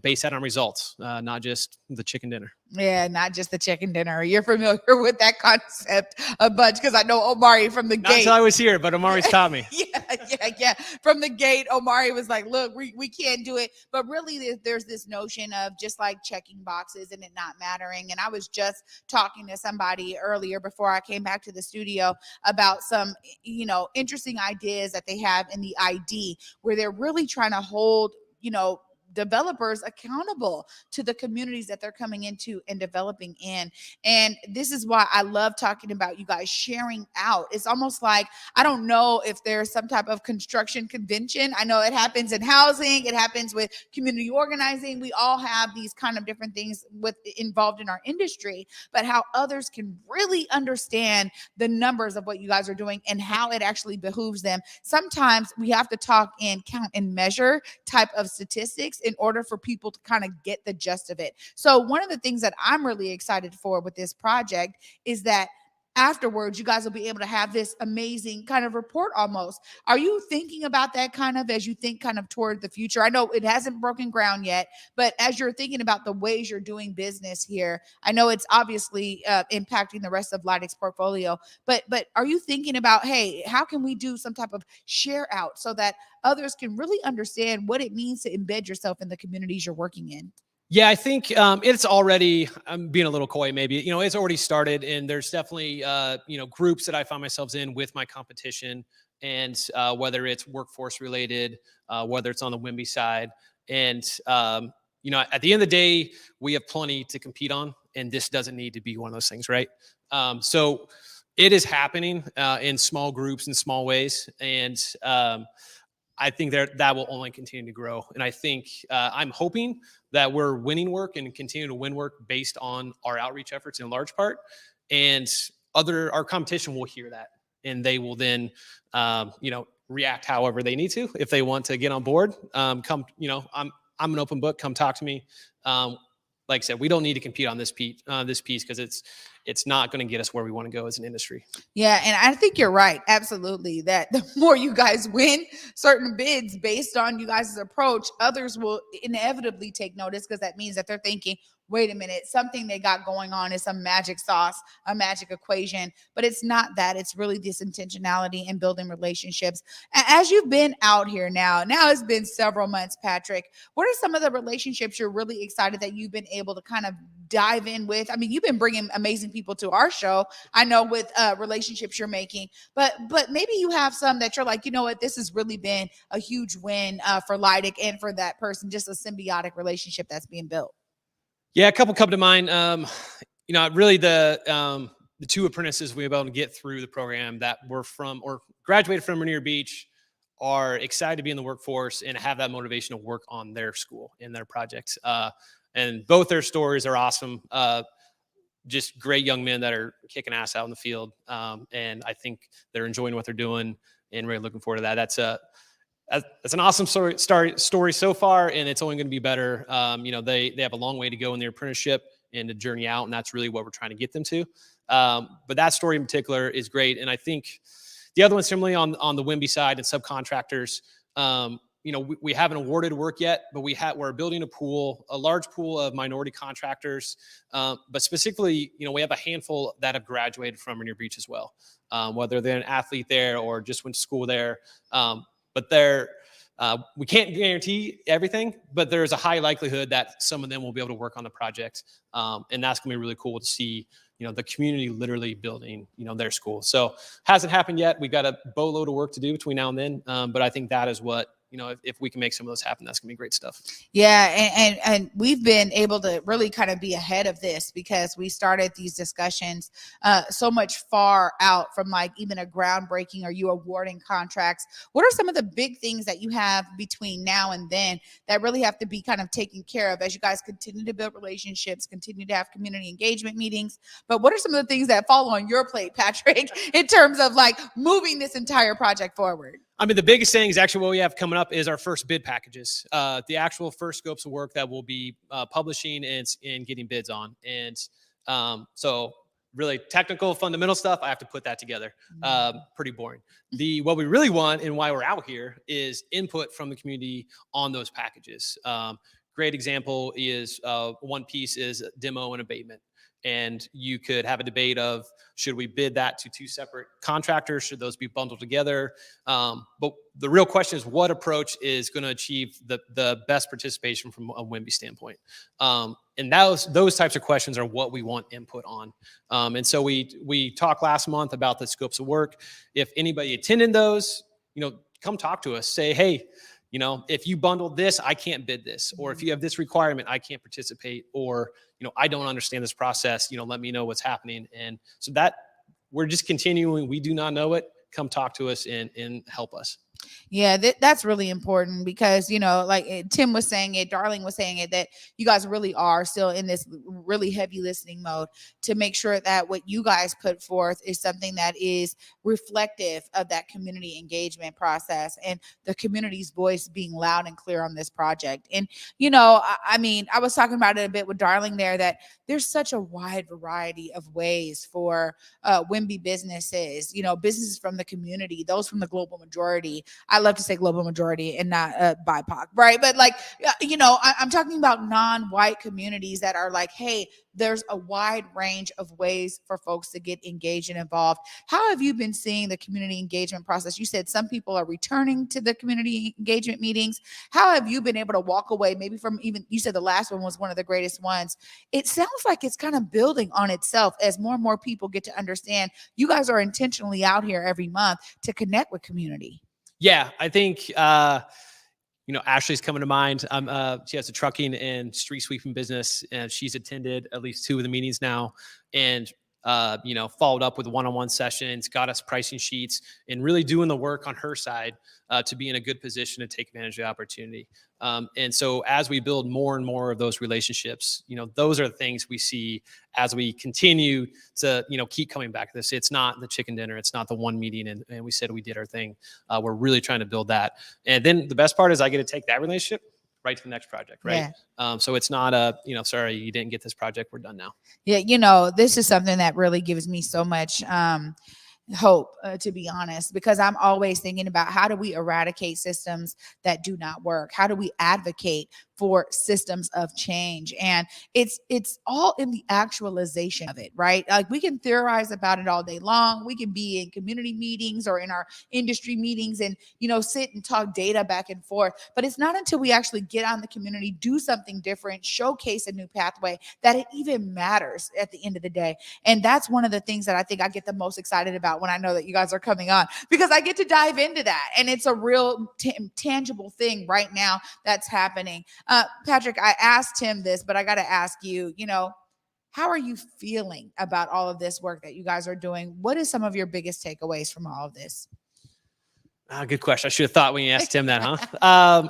base that on results, not just the chicken dinner. Yeah, not just the chicken dinner. You're familiar with that concept a bunch because I know Omari from the Not gate. until I was here, but Omari's taught me. Yeah. From the gate, Omari was like, look, we can't do it. But really, there's this notion of just like checking boxes and it not mattering. And I was just talking to somebody earlier before I came back to the studio about some, interesting ideas that they have in the ID where they're really trying to hold, developers accountable to the communities that they're coming into and developing in. And this is why I love talking about you guys sharing out. It's almost like, I don't know if there's some type of construction convention. I know it happens in housing, it happens with community organizing. We all have these kind of different things involved in our industry, but how others can really understand the numbers of what you guys are doing and how it actually behooves them. Sometimes we have to talk in count and measure type of statistics in order for people to kind of get the gist of it. So one of the things that I'm really excited for with this project is that afterwards, you guys will be able to have this amazing kind of report almost. Are you thinking about that kind of as you think kind of toward the future? I know it hasn't broken ground yet, but as you're thinking about the ways you're doing business here, I know it's obviously impacting the rest of Lydic's portfolio, but are you thinking about, hey, how can we do some type of share out so that others can really understand what it means to embed yourself in the communities you're working in? Yeah, I think it's already, I'm being a little coy maybe, it's already started, and there's definitely, groups that I find myself in with my competition, and whether it's workforce related, whether it's on the WIMBY side. And, at the end of the day, we have plenty to compete on, and this doesn't need to be one of those things, right? So it is happening in small groups in small ways. And I think that will only continue to grow. And I think I'm hoping that we're winning work and continue to win work based on our outreach efforts in large part. And our competition will hear that, and they will then, react however they need to. If they want to get on board, I'm an open book. Come talk to me. Like I said, we don't need to compete on this piece because it's not going to get us where we want to go as an industry. Yeah, and I think you're right. Absolutely. That the more you guys win certain bids based on you guys' approach, others will inevitably take notice because that means that they're thinking, wait a minute, something they got going on is some magic sauce, a magic equation, but it's not that. It's really this intentionality and building relationships. As you've been out here now it's been several months, Patrick, what are some of the relationships you're really excited that you've been able to kind of dive in with? I mean, you've been bringing amazing people to our show, I know, with relationships you're making, but maybe you have some that you're like, you know what, this has really been a huge win for Lydic and for that person, just a symbiotic relationship that's being built. Yeah, a couple come to mind. Really the two apprentices we were able to get through the program that were from or graduated from Rainier Beach are excited to be in the workforce and have that motivation to work on their school and their projects. And both their stories are awesome. Just great young men that are kicking ass out in the field. And I think they're enjoying what they're doing and really looking forward to that. That's an awesome story so far, and it's only going to be better. They have a long way to go in their apprenticeship and to journey out, and that's really what we're trying to get them to. But that story in particular is great, and I think the other one, similarly on the WIMBY side and subcontractors, we haven't awarded work yet, but we're building a large pool of minority contractors. But specifically, we have a handful that have graduated from Rainier Beach as well, whether they're an athlete there or just went to school there. But we can't guarantee everything, but there's a high likelihood that some of them will be able to work on the project. And that's going to be really cool to see, the community literally building, their school. So hasn't happened yet. We've got a boatload of work to do between now and then. But I think that is what, if we can make some of those happen, that's gonna be great stuff. Yeah. And we've been able to really kind of be ahead of this because we started these discussions so much far out from like even a groundbreaking or you awarding contracts. What are some of the big things that you have between now and then that really have to be kind of taken care of as you guys continue to build relationships, continue to have community engagement meetings? But what are some of the things that fall on your plate, Patrick, in terms of like moving this entire project forward? I mean, the biggest thing is actually what we have coming up is our first bid packages, the actual first scopes of work that we'll be publishing and getting bids on. And so really technical, fundamental stuff, I have to put that together. Pretty boring. What we really want and why we're out here is input from the community on those packages. Great example is one piece is demo and abatement. And you could have a debate of, should we bid that to two separate contractors? Should those be bundled together? But the real question is, what approach is going to achieve the best participation from a WDBE standpoint? And those types of questions are what we want input on. And so we talked last month about the scopes of work. If anybody attended those, come talk to us. Say, hey, if you bundle this, I can't bid this. Or if you have this requirement, I can't participate. Or, I don't understand this process. Let me know what's happening. And so that we're just continuing. We do not know it. Come talk to us and help us. Yeah, that's really important because, like Tim was saying it, Darling was saying it, that you guys really are still in this really heavy listening mode to make sure that what you guys put forth is something that is reflective of that community engagement process and the community's voice being loud and clear on this project. And, I was talking about it a bit with Darling there, that there's such a wide variety of ways for WDBE businesses, businesses from the community, those from the global majority. I love to say global majority and not BIPOC, right? But I'm talking about non-white communities that are like, hey, there's a wide range of ways for folks to get engaged and involved. How have you been seeing the community engagement process? You said some people are returning to the community engagement meetings. How have you been able to walk away maybe from you said the last one was one of the greatest ones. It sounds like it's kind of building on itself as more and more people get to understand you guys are intentionally out here every month to connect with community. Yeah, I think, Ashley's coming to mind. She has a trucking and street sweeping business, and she's attended at least 2 of the meetings now, and followed up with one-on-one sessions, got us pricing sheets, and really doing the work on her side to be in a good position to take advantage of the opportunity. And so as we build more and more of those relationships, those are the things we see as we continue to, keep coming back to this. It's not the chicken dinner. It's not the one meeting and we said we did our thing. We're really trying to build that. And then the best part is I get to take that relationship right to the next project, right? Yeah. So it's not sorry, you didn't get this project, we're done now. Yeah, this is something that really gives me so much hope, to be honest, because I'm always thinking about how do we eradicate systems that do not work? How do we advocate for systems of change? And it's all in the actualization of it, right? Like we can theorize about it all day long. We can be in community meetings or in our industry meetings and, sit and talk data back and forth. But it's not until we actually get out in the community, do something different, showcase a new pathway that it even matters at the end of the day. And that's one of the things that I think I get the most excited about when I know that you guys are coming on, because I get to dive into that. And it's a real tangible thing right now that's happening. Patrick, I asked him this, but I got to ask you, how are you feeling about all of this work that you guys are doing? What is some of your biggest takeaways from all of this? Good question. I should have thought when you asked him that, huh?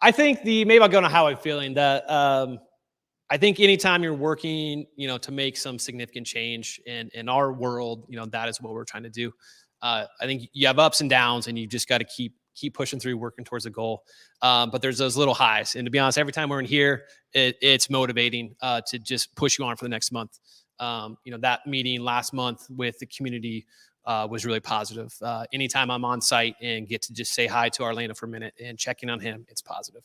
I think maybe I'll go on how I'm feeling. That I think anytime you're working, to make some significant change in our world, that is what we're trying to do. I think you have ups and downs, and you just got to keep pushing through, working towards a goal. But there's those little highs. And to be honest, every time we're in here, it's motivating to just push you on for the next month. That meeting last month with the community was really positive. Anytime I'm on site and get to just say hi to Orlando for a minute and checking on him, it's positive.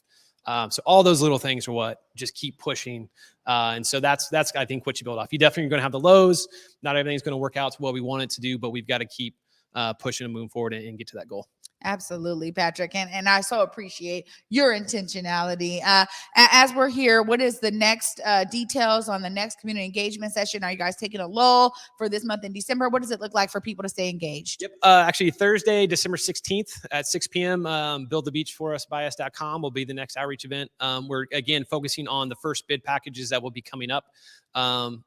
So all those little things are what just keep pushing. And so that's, I think, what you build off. You definitely are going to have the lows. Not everything's going to work out to what we want it to do, but we've got to keep pushing and moving forward and get to that goal. Absolutely, Patrick. And I so appreciate your intentionality. As we're here, what is the next details on the next community engagement session? Are you guys taking a lull for this month in December? What does it look like for people to stay engaged? Yep. Actually, Thursday, December 16th at 6 p.m., buildthebeachforusbyus.com will be the next outreach event. We're, again, focusing on the first bid packages that will be coming up.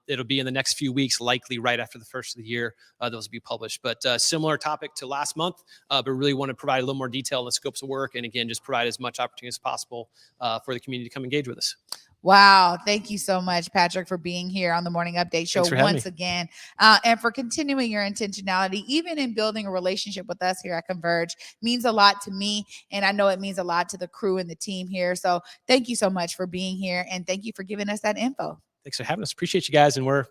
It'll be in the next few weeks, likely right after the first of the year, those will be published. But similar topic to last month, but really want to provide a little more detail on the scopes of work. And again, just provide as much opportunity as possible for the community to come engage with us. Wow. Thank you so much, Patrick, for being here on the Morning Update Show once again, and for continuing your intentionality, even in building a relationship with us here at Converge. Means a lot to me, and I know it means a lot to the crew and the team here. So thank you so much for being here, and thank you for giving us that info. Thanks for having us. Appreciate you guys, and we're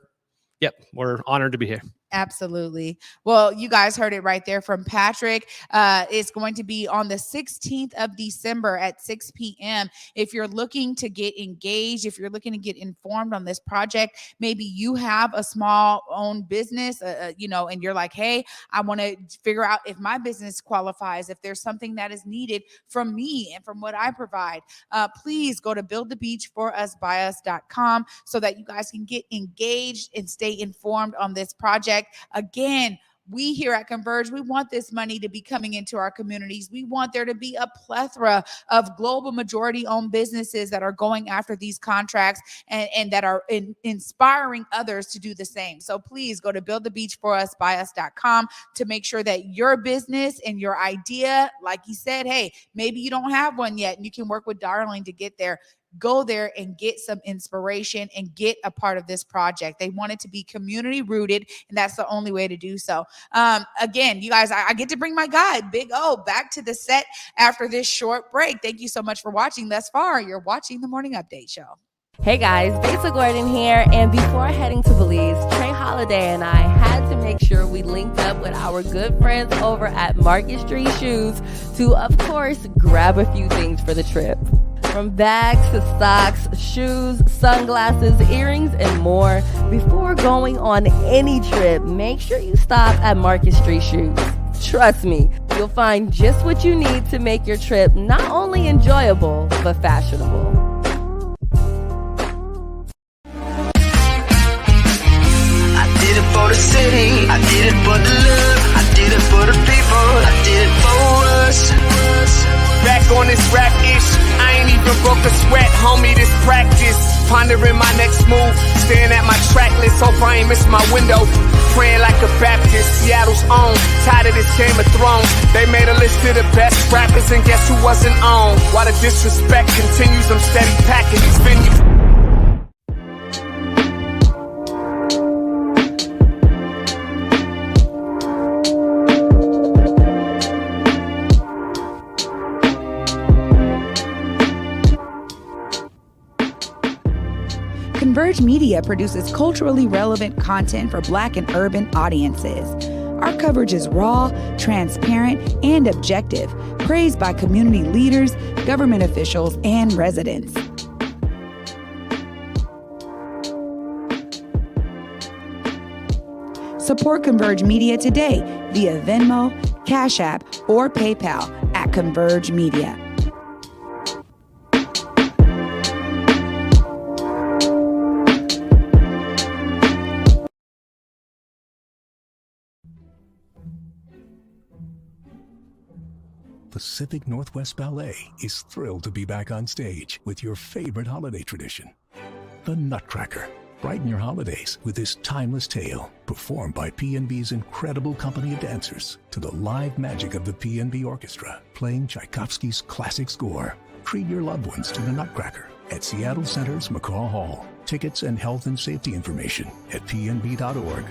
Yep, we're honored to be here. Absolutely. Well, you guys heard it right there from Patrick. It's going to be on the 16th of December at 6 p.m. If you're looking to get engaged, if you're looking to get informed on this project, maybe you have a small owned business, and you're like, hey, I want to figure out if my business qualifies, if there's something that is needed from me and from what I provide. Please go to buildthebeachforusbyus.com so that you guys can get engaged and stay informed on this project. Again, we here at Converge, we want this money to be coming into our communities. We want there to be a plethora of global majority-owned businesses that are going after these contracts and that are inspiring others to do the same. So please go to buildthebeachforusbyus.com to make sure that your business and your idea, like you said, hey, maybe you don't have one yet and you can work with Darling to get there. Go there and get some inspiration and get a part of this project. They want it to be community rooted, and that's the only way to do so. Again, you guys, I get to bring my guy, Big O, back to the set after this short break. Thank you so much for watching thus far. You're watching the Morning Update Show. Hey guys, Basic Gordon here, and before heading to Belize, Trey Holiday and I had to make sure we linked up with our good friends over at Market Street Shoes to, of course, grab a few things for the trip. From bags to socks, shoes, sunglasses, earrings, and more. Before going on any trip, make sure you stop at Market Street Shoes. Trust me, you'll find just what you need to make your trip not only enjoyable, but fashionable. I did it for the city, I did it for the love, I did it for the people, I did it for us. Back on this rap ish, I ain't even broke a sweat, homie, this practice. Pondering my next move, staring at my track list, hope I ain't miss my window. Praying like a Baptist, Seattle's own, tired of this Game of Thrones. They made a list of the best rappers and guess who wasn't on? While the disrespect continues, I'm steady packing these venues. Converge Media produces culturally relevant content for Black and urban audiences. Our coverage is raw, transparent, and objective, praised by community leaders, government officials, and residents. Support Converge Media today via Venmo, Cash App, or PayPal at Converge Media. Pacific Northwest Ballet is thrilled to be back on stage with your favorite holiday tradition, the Nutcracker. Brighten your holidays with this timeless tale, performed by PNB's incredible company of dancers to the live magic of the PNB Orchestra, playing Tchaikovsky's classic score. Treat your loved ones to the Nutcracker at Seattle Center's McCaw Hall. Tickets and health and safety information at pnb.org.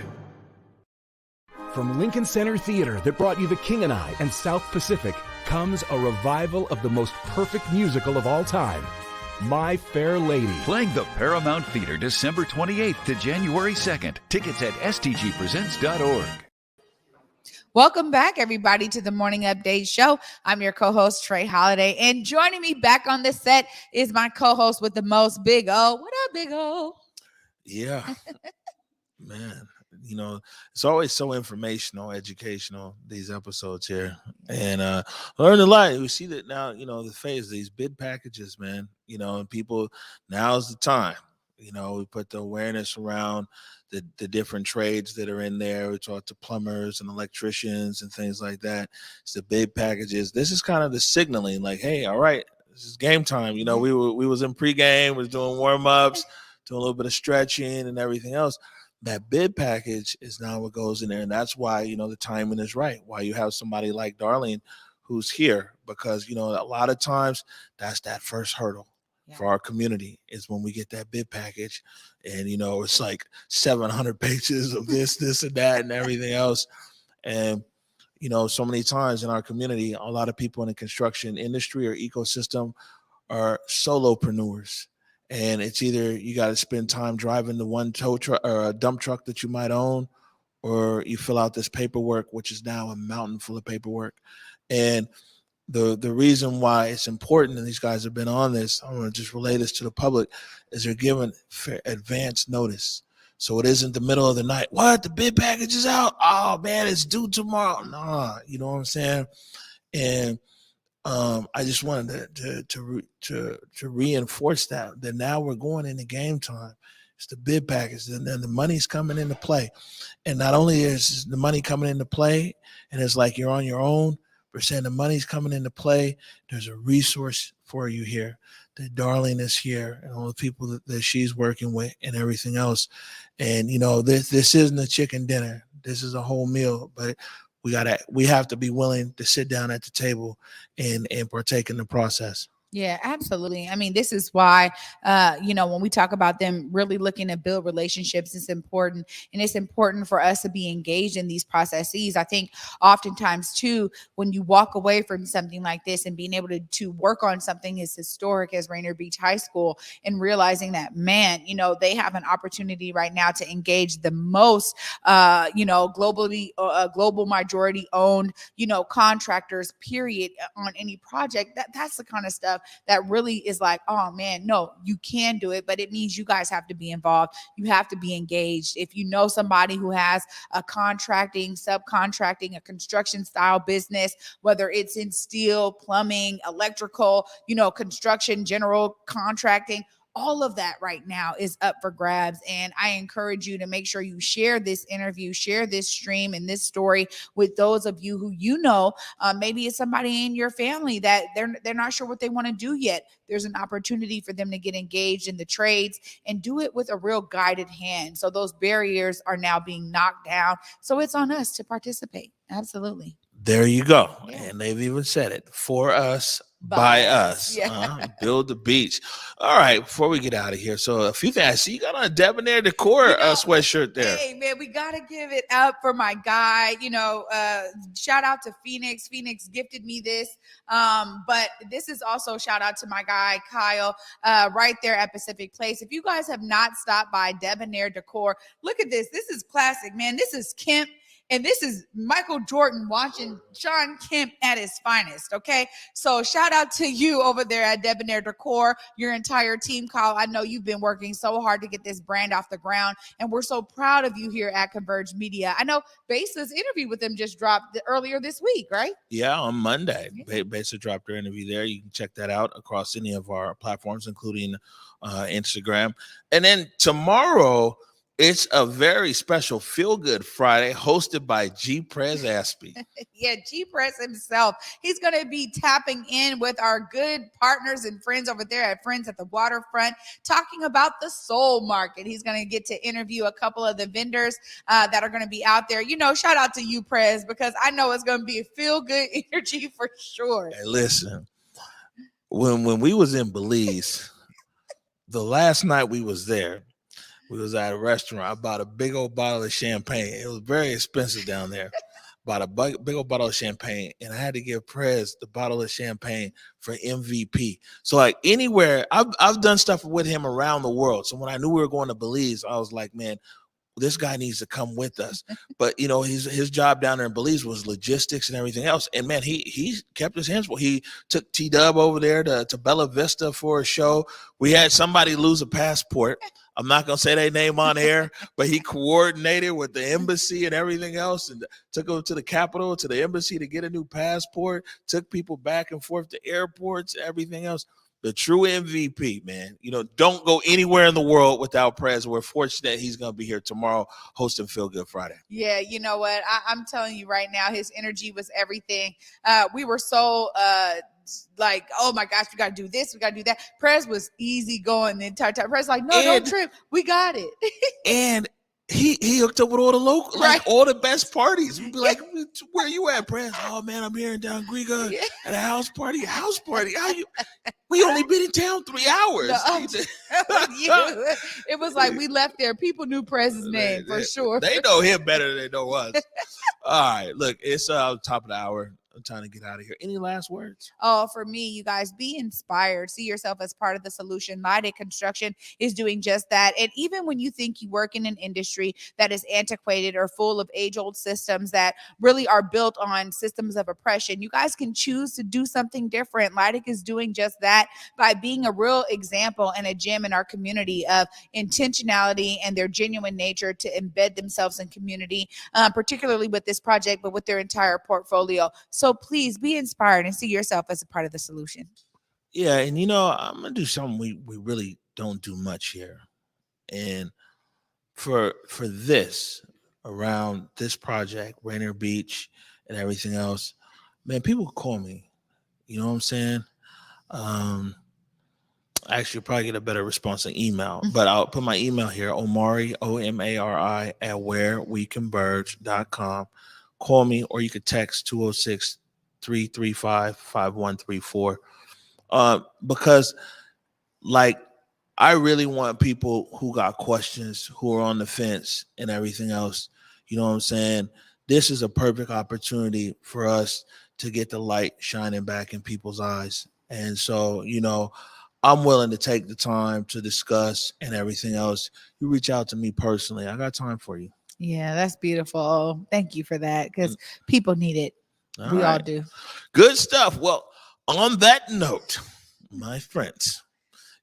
From Lincoln Center Theater that brought you The King and I and South Pacific comes a revival of the most perfect musical of all time, My Fair Lady. Playing the Paramount Theater December 28th to January 2nd. Tickets at stgpresents.org. Welcome back, everybody, to the Morning Update Show. I'm your co-host, Trey Holiday, and joining me back on the set is my co-host with the most, Big O. What up, Big O? Yeah, man. You know, it's always so informational, educational, these episodes here. And learn a lot. We see that now, the phase, these bid packages, man, and people, now's the time. We put the awareness around the different trades that are in there. We talk to plumbers and electricians and things like that. It's the bid packages. This is kind of the signaling, like, hey, all right, this is game time. We was in pregame, we was doing warm-ups, doing a little bit of stretching and everything else. That bid package is now what goes in there. And that's why, the timing is right. Why you have somebody like Darlene who's here, because, a lot of times that's that first hurdle for our community is when we get that bid package and, it's like 700 pages of this and that and everything else. And, so many times in our community, a lot of people in the construction industry or ecosystem are solopreneurs. and it's either you got to spend time driving the one tow truck or a dump truck that you might own, or you fill out this paperwork, which is now a mountain full of paperwork. And the reason why it's important, and these guys have been on this, I'm going to just relay this to the public, is they're given advance notice. So it isn't the middle of the night. What? The bid package is out? Oh man, it's due tomorrow. Nah, you know what I'm saying? And I just wanted to reinforce that now we're going into game time. It's the bid package, and then the money's coming into play. And not only is the money coming into play, and it's like you're on your own, we're saying the money's coming into play. There's a resource for you here. That Darlene is here, and all the people that she's working with, and everything else. And you know, this isn't a chicken dinner. This is a whole meal, but we have to be willing to sit down at the table and partake in the process. Yeah, absolutely. I mean, this is why, when we talk about them really looking to build relationships, it's important. And it's important for us to be engaged in these processes. I think oftentimes, too, when you walk away from something like this and being able to work on something as historic as Rainier Beach High School, and realizing that, man, they have an opportunity right now to engage the most, globally, global majority owned, contractors, period, on any project. That's the kind of stuff that really is like, oh man, no, you can do it, but it means you guys have to be involved. You have to be engaged. If you know somebody who has a contracting, subcontracting, a construction style business, whether it's in steel, plumbing, electrical, construction, general contracting, all of that right now is up for grabs. And I encourage you to make sure you share this interview, share this stream and this story with those of you who maybe it's somebody in your family that they're not sure what they want to do yet. There's an opportunity for them to get engaged in the trades and do it with a real guided hand. So those barriers are now being knocked down. So it's on us to participate. Absolutely. There you go. Yeah. And they've even said it, for us, by us. Yeah. Build the beach. All right, before we get out of here, so a few things. I see you got on a Debonair Decor sweatshirt there. Hey man, we gotta give it up for my guy. Shout out to Phoenix. Phoenix gifted me this. But this is also shout out to my guy Kyle, right there at Pacific Place. If you guys have not stopped by Debonair Decor, look at this. This is classic, man. This is Kemp. And this is Michael Jordan watching Sean Kemp at his finest, okay? So shout out to you over there at Debonair Decor, your entire team, Kyle. I know you've been working so hard to get this brand off the ground, and we're so proud of you here at Converge Media. I know Basa's interview with them just dropped earlier this week, right? Yeah, on Monday. Basa dropped her interview there. You can check that out across any of our platforms, including Instagram. And then tomorrow, it's a very special Feel Good Friday hosted by G. Prez Aspie. Yeah, G. Prez himself. He's going to be tapping in with our good partners and friends over there at Friends at the Waterfront, talking about the soul market. He's going to get to interview a couple of the vendors that are going to be out there. Shout out to you, Prez, because I know it's going to be a feel good energy for sure. Hey, listen, when we was in Belize, the last night we was there, we was at a restaurant. I bought a big old bottle of champagne. It was very expensive down there. Bought a big old bottle of champagne, and I had to give Prez the bottle of champagne for MVP. So like anywhere, I've done stuff with him around the world. So when I knew we were going to Belize, I was like, man, this guy needs to come with us. But his job down there in Belize was logistics and everything else. And man, he kept his hands full. He took T-Dub over there to Bella Vista for a show. We had somebody lose a passport. I'm not going to say their name on air, but he coordinated with the embassy and everything else and took them to the Capitol, to the embassy to get a new passport, took people back and forth to airports, everything else. The true MVP, man. Don't go anywhere in the world without Prez. We're fortunate he's going to be here tomorrow hosting Feel Good Friday. Yeah, you know what? I'm telling you right now, his energy was everything. We were so like, oh my gosh, we got to do this, we got to do that. Prez was easy going the entire time. Prez like, no, don't trip. We got it. And he hooked up with all the local, like all the best parties. We'd be like, where you at, Prez? Oh man, I'm here in Down Griga at a house party. House party? How you? We only been in town 3 hours. It was like we left there. People knew Prez's name for sure. They know him better than they know us. All right, look, it's top of the hour. time to get out of here. Any last words? Oh, for me, you guys, be inspired. See yourself as part of the solution. Lighted Construction is doing just that. And even when you think you work in an industry that is antiquated or full of age-old systems that really are built on systems of oppression, you guys can choose to do something different. Lighted is doing just that by being a real example and a gem in our community of intentionality and their genuine nature to embed themselves in community, particularly with this project, but with their entire portfolio. So please be inspired and see yourself as a part of the solution. Yeah, and you know, I'm gonna do something we really don't do much here. And for this, around this project, Rainier Beach and everything else, man, people call me. You know what I'm saying? Actually, probably get a better response in email, but I'll put my email here, Omari, OMARI, at whereweconverge.com. Call me, or you could text 206-335-5134. Because, like, I really want people who got questions, who are on the fence and everything else. You know what I'm saying? This is a perfect opportunity for us to get the light shining back in people's eyes. And so, you know, I'm willing to take the time to discuss and everything else. You reach out to me personally. I got time for you. Yeah, that's beautiful. Thank you for that, because people need it. We all do. Good stuff. Well, on that note, my friends,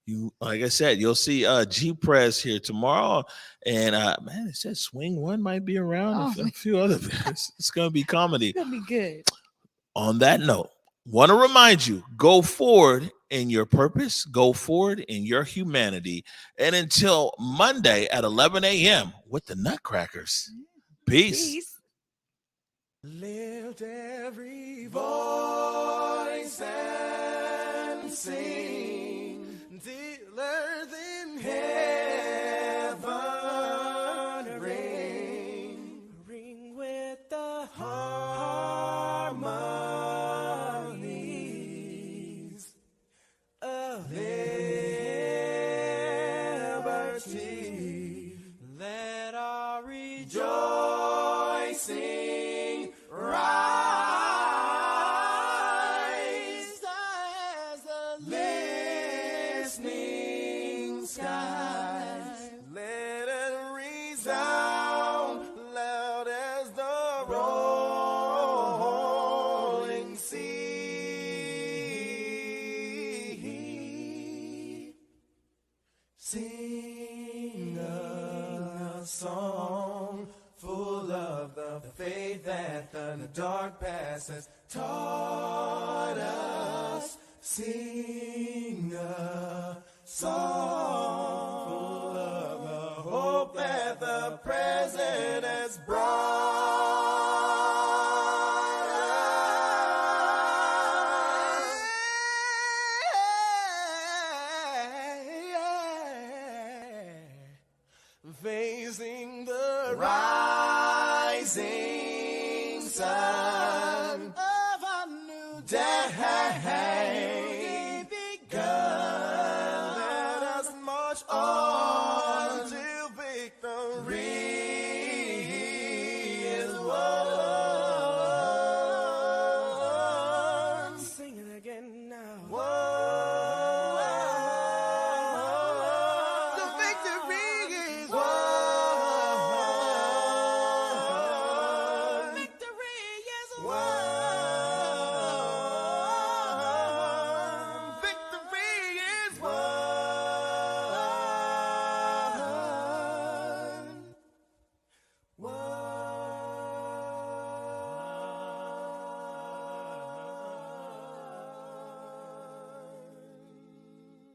you, like I said, you'll see G-Press here tomorrow. And man, it says Swing One might be around. A few other things. It's going to be comedy. It's going to be good. On that note, want to remind you, go forward in your purpose, go forward in your humanity. And until Monday at 11 a.m. with the Nutcrackers. Peace. Lift every voice and sing till earth in heaven ring with the harmonies of liberty. Let our rejoicing rise as the listening sky. Let it resound loud as the rolling sea. Sing a song full of the faith that the dark past has taught us. Sing a song full of the hope that the present has brought us. Facing the rising sun.